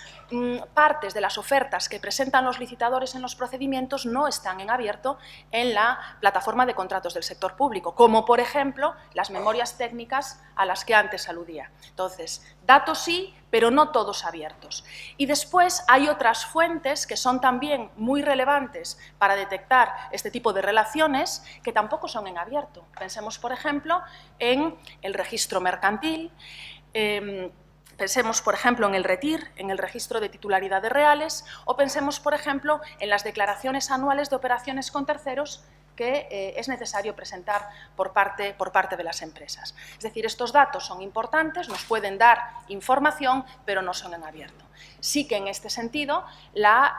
partes de las ofertas que presentan los licitadores en los procedimientos no están en abierto en la plataforma de contratos del sector público, como por ejemplo las memorias técnicas a las que antes aludía. Entonces, datos sí, pero no todos abiertos. Y después hay otras fuentes que son también muy relevantes para detectar este tipo de relaciones que tampoco son en abierto. Pensemos, por ejemplo, en el registro mercantil, pensemos, por ejemplo, en el RETIR, en el registro de titularidades reales, o pensemos, por ejemplo, en las declaraciones anuales de operaciones con terceros que es necesario presentar por parte de las empresas. Es decir, estos datos son importantes, nos pueden dar información, pero no son en abierto. Sí que en este sentido las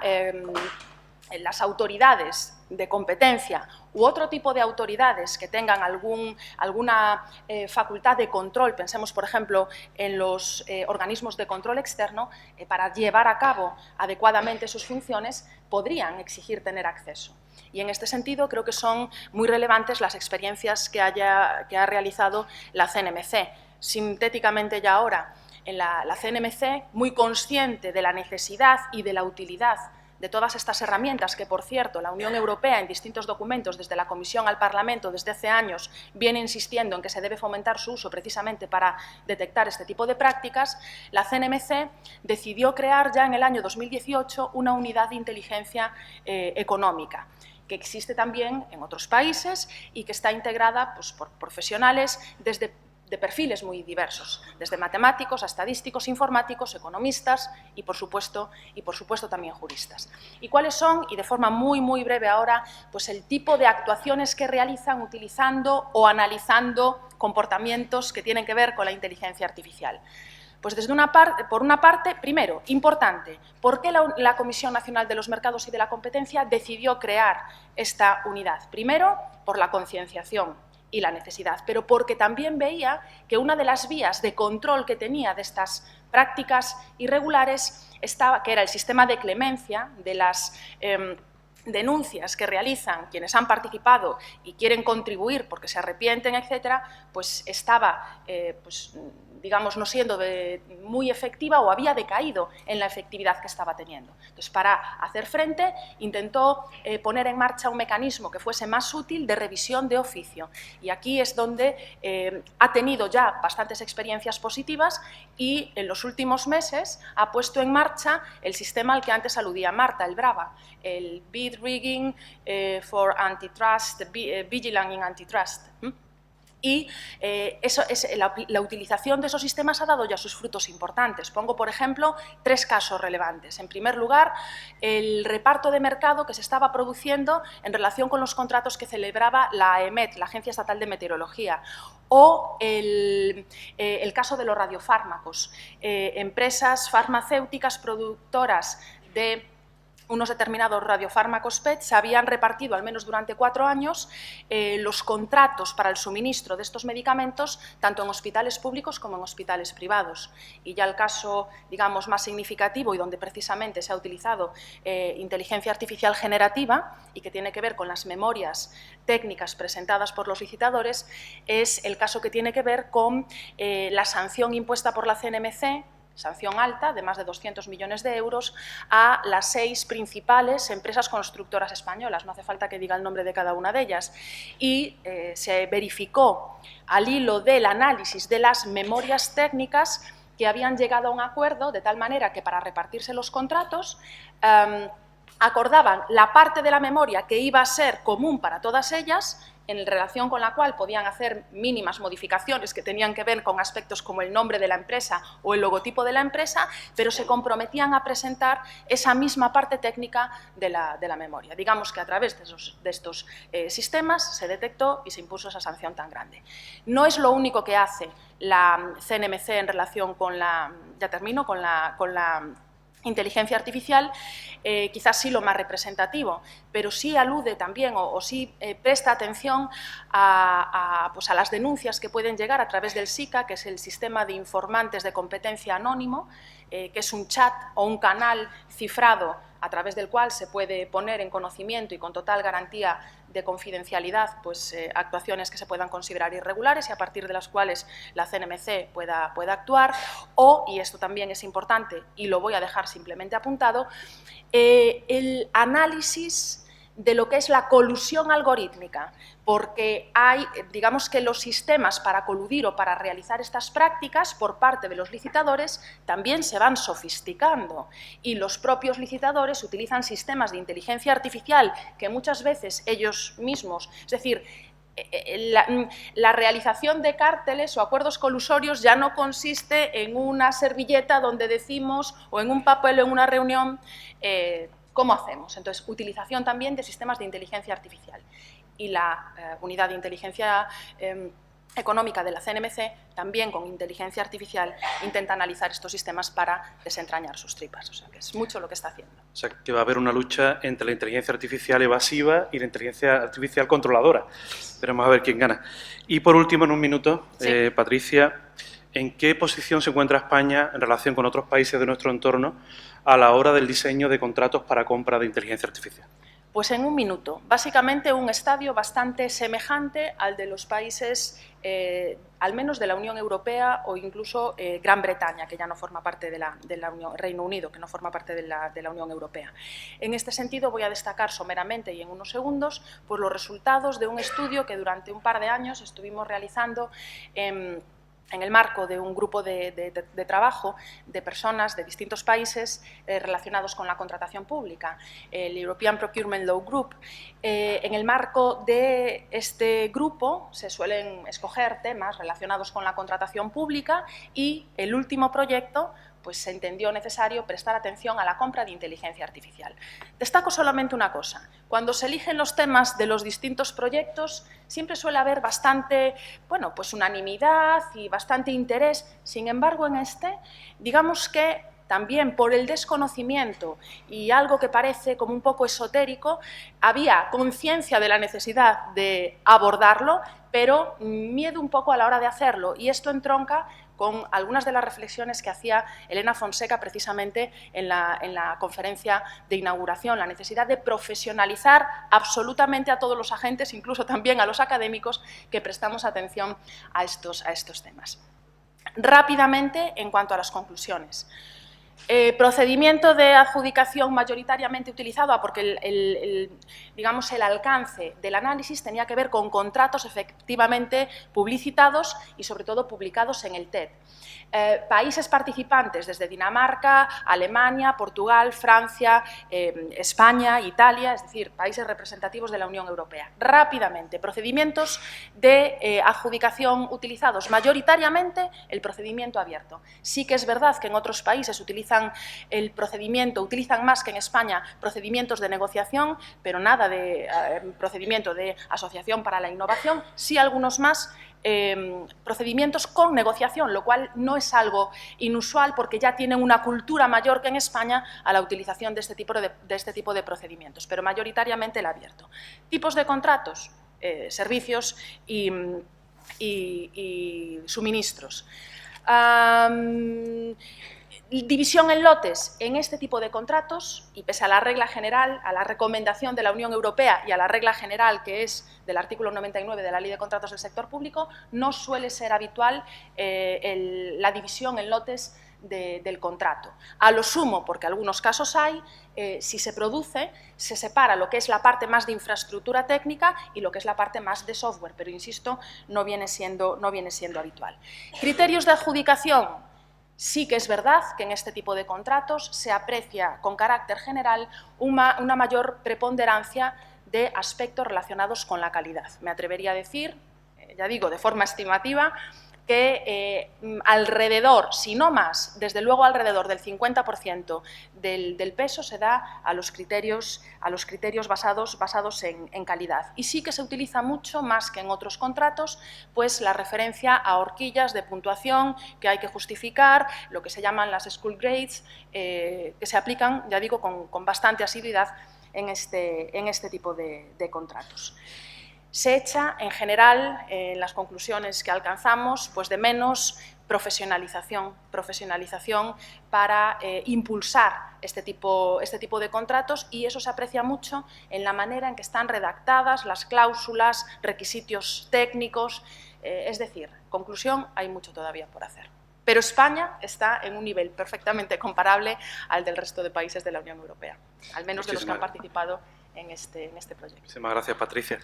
autoridades de competencia u otro tipo de autoridades que tengan alguna facultad de control, pensemos por ejemplo en los organismos de control externo, para llevar a cabo adecuadamente sus funciones, podrían exigir tener acceso. Y en este sentido creo que son muy relevantes las experiencias que ha realizado la CNMC. Sintéticamente ya ahora, en la CNMC, muy consciente de la necesidad y de la utilidad de todas estas herramientas que, por cierto, la Unión Europea en distintos documentos, desde la Comisión al Parlamento, desde hace años, viene insistiendo en que se debe fomentar su uso precisamente para detectar este tipo de prácticas, la CNMC decidió crear ya en el año 2018 una unidad de inteligencia económica, que existe también en otros países y que está integrada pues, por profesionales de perfiles muy diversos, desde matemáticos a estadísticos, informáticos, economistas y, por supuesto también juristas. ¿Y cuáles son? Y de forma muy breve ahora, pues el tipo de actuaciones que realizan utilizando o analizando comportamientos que tienen que ver con la inteligencia artificial. Pues por una parte, primero, importante, ¿por qué la Comisión Nacional de los Mercados y de la Competencia decidió crear esta unidad? Primero, por la concienciación y la necesidad, pero porque también veía que una de las vías de control que tenía de estas prácticas irregulares que era el sistema de clemencia de las denuncias que realizan quienes han participado y quieren contribuir porque se arrepienten, etcétera, pues estaba digamos, no siendo muy efectiva o había decaído en la efectividad que estaba teniendo. Entonces, para hacer frente, intentó poner en marcha un mecanismo que fuese más útil de revisión de oficio. Y aquí es donde ha tenido ya bastantes experiencias positivas y en los últimos meses ha puesto en marcha el sistema al que antes aludía Marta, el BRAVA, el Bid Rigging for Antitrust, Vigilant in Antitrust. Y la utilización de esos sistemas ha dado ya sus frutos importantes. Pongo, por ejemplo, 3 casos relevantes. En primer lugar, el reparto de mercado que se estaba produciendo en relación con los contratos que celebraba la AEMET, la Agencia Estatal de Meteorología, o el caso de los radiofármacos, empresas farmacéuticas productoras de unos determinados radiofármacos PET se habían repartido, al menos durante 4 años, los contratos para el suministro de estos medicamentos, tanto en hospitales públicos como en hospitales privados. Y ya el caso, digamos, más significativo y donde precisamente se ha utilizado inteligencia artificial generativa y que tiene que ver con las memorias técnicas presentadas por los licitadores, es el caso que tiene que ver con la sanción impuesta por la CNMC, sanción alta de más de 200 millones de euros, a las 6 principales empresas constructoras españolas. No hace falta que diga el nombre de cada una de ellas. Y se verificó, al hilo del análisis de las memorias técnicas, que habían llegado a un acuerdo de tal manera que para repartirse los contratos acordaban la parte de la memoria que iba a ser común para todas ellas, en relación con la cual podían hacer mínimas modificaciones que tenían que ver con aspectos como el nombre de la empresa o el logotipo de la empresa, pero se comprometían a presentar esa misma parte técnica de la memoria. Digamos que a través de estos sistemas se detectó y se impuso esa sanción tan grande. No es lo único que hace la CNMC en relación con la, ya termino, con la inteligencia artificial, quizás sí lo más representativo, pero sí alude también o sí presta atención a las denuncias que pueden llegar a través del SICA, que es el Sistema de Informantes de Competencia Anónimo, que es un chat o un canal cifrado a través del cual se puede poner en conocimiento y con total garantía de confidencialidad actuaciones que se puedan considerar irregulares y a partir de las cuales la CNMC pueda actuar, o, y esto también es importante y lo voy a dejar simplemente apuntado, el análisis de lo que es la colusión algorítmica, porque hay, digamos que los sistemas para coludir o para realizar estas prácticas por parte de los licitadores también se van sofisticando y los propios licitadores utilizan sistemas de inteligencia artificial que muchas veces ellos mismos, es decir, la realización de cárteles o acuerdos colusorios ya no consiste en una servilleta donde decimos o en un papel o en una reunión ¿cómo hacemos? Entonces, utilización también de sistemas de inteligencia artificial. Y la unidad de inteligencia económica de la CNMC, también con inteligencia artificial, intenta analizar estos sistemas para desentrañar sus tripas. O sea, que es mucho lo que está haciendo. O sea, que va a haber una lucha entre la inteligencia artificial evasiva y la inteligencia artificial controladora. Veremos a ver quién gana. Y, por último, en un minuto, sí. Patricia, ¿en qué posición se encuentra España en relación con otros países de nuestro entorno a la hora del diseño de contratos para compra de inteligencia artificial? Pues en un minuto. Básicamente un estadio bastante semejante al de los países, al menos de la Unión Europea o incluso Gran Bretaña, que ya no forma parte de la Unión, Reino Unido, que no forma parte de la Unión Europea. En este sentido voy a destacar someramente y en unos segundos pues, los resultados de un estudio que durante un par de años estuvimos realizando en el marco de un grupo de trabajo de personas de distintos países relacionados con la contratación pública, el European Procurement Law Group. En el marco de este grupo se suelen escoger temas relacionados con la contratación pública y el último proyecto pues se entendió necesario prestar atención a la compra de inteligencia artificial. Destaco solamente una cosa. Cuando se eligen los temas de los distintos proyectos, siempre suele haber bastante, bueno, pues unanimidad y bastante interés. Sin embargo, en este, digamos que también por el desconocimiento y algo que parece como un poco esotérico, había conciencia de la necesidad de abordarlo, pero miedo un poco a la hora de hacerlo. Y esto entronca con algunas de las reflexiones que hacía Elena Fonseca precisamente en la conferencia de inauguración, la necesidad de profesionalizar absolutamente a todos los agentes, incluso también a los académicos que prestamos atención a estos temas. Rápidamente, en cuanto a las conclusiones. Procedimiento de adjudicación mayoritariamente utilizado porque digamos, el alcance del análisis tenía que ver con contratos efectivamente publicitados y sobre todo publicados en el TED. Países participantes desde Dinamarca, Alemania, Portugal, Francia, España, Italia, es decir, países representativos de la Unión Europea. Rápidamente, procedimientos de adjudicación utilizados mayoritariamente el procedimiento abierto. Sí que es verdad que en otros países utiliza utilizan el procedimiento, utilizan más que en España procedimientos de negociación, pero nada de procedimiento de asociación para la innovación, sí algunos más procedimientos con negociación, lo cual no es algo inusual porque ya tienen una cultura mayor que en España a la utilización de este tipo de procedimientos, pero mayoritariamente el abierto. Tipos de contratos, servicios y suministros. División en lotes en este tipo de contratos, y pese a la regla general, a la recomendación de la Unión Europea y a la regla general que es del artículo 99 de la Ley de Contratos del Sector Público, no suele ser habitual la división en lotes del contrato. A lo sumo, porque algunos casos hay, si se produce, se separa lo que es la parte más de infraestructura técnica y lo que es la parte más de software, pero insisto, no viene siendo habitual. Criterios de adjudicación. Sí que es verdad que en este tipo de contratos se aprecia con carácter general una mayor preponderancia de aspectos relacionados con la calidad. Me atrevería a decir, ya digo, de forma estimativa, que alrededor, si no más, desde luego alrededor del 50% del peso se da a los criterios basados en calidad. Y sí que se utiliza mucho, más que en otros contratos, pues la referencia a horquillas de puntuación que hay que justificar, lo que se llaman las school grades, que se aplican, ya digo, con bastante asiduidad en este tipo de contratos. Se echa, en general, en las conclusiones que alcanzamos, pues de menos profesionalización para impulsar este tipo de contratos, y eso se aprecia mucho en la manera en que están redactadas las cláusulas, requisitos técnicos, es decir, conclusión, hay mucho todavía por hacer. Pero España está en un nivel perfectamente comparable al del resto de países de la Unión Europea, al menos de los que han participado en este proyecto. Muchísimas gracias, Patricia.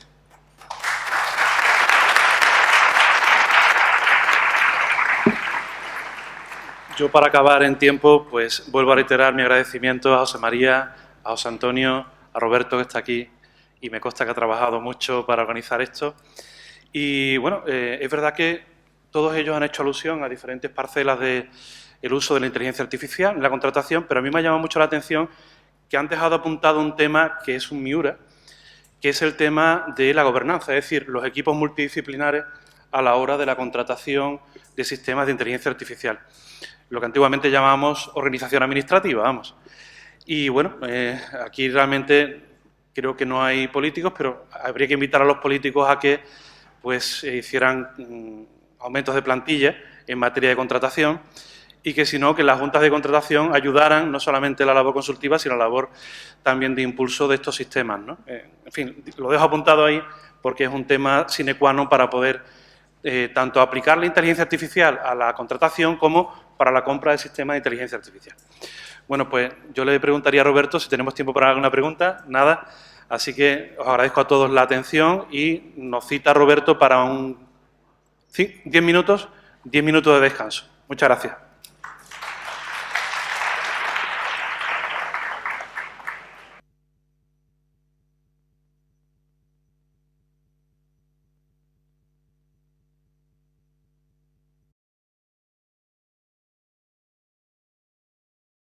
Yo, para acabar en tiempo, pues vuelvo a reiterar mi agradecimiento a José María, a José Antonio, a Roberto, que está aquí y me consta que ha trabajado mucho para organizar esto. Y bueno, es verdad que todos ellos han hecho alusión a diferentes parcelas del uso de la inteligencia artificial en la contratación, pero a mí me ha llamado mucho la atención que han dejado apuntado un tema que es un miura, que es el tema de la gobernanza, es decir, los equipos multidisciplinares a la hora de la contratación de sistemas de inteligencia artificial, lo que antiguamente llamábamos organización administrativa, vamos. Y bueno, aquí realmente creo que no hay políticos, pero habría que invitar a los políticos a que pues hicieran aumentos de plantilla en materia de contratación, y que si no, que las juntas de contratación ayudaran no solamente a la labor consultiva, sino a la labor también de impulso de estos sistemas, ¿no? En fin, lo dejo apuntado ahí porque es un tema sine qua non para poder tanto aplicar la inteligencia artificial a la contratación como para la compra de sistemas de inteligencia artificial. Bueno, pues yo le preguntaría a Roberto si tenemos tiempo para alguna pregunta. Nada. Así que os agradezco a todos la atención y nos cita Roberto para 10 minutos de descanso. Muchas gracias.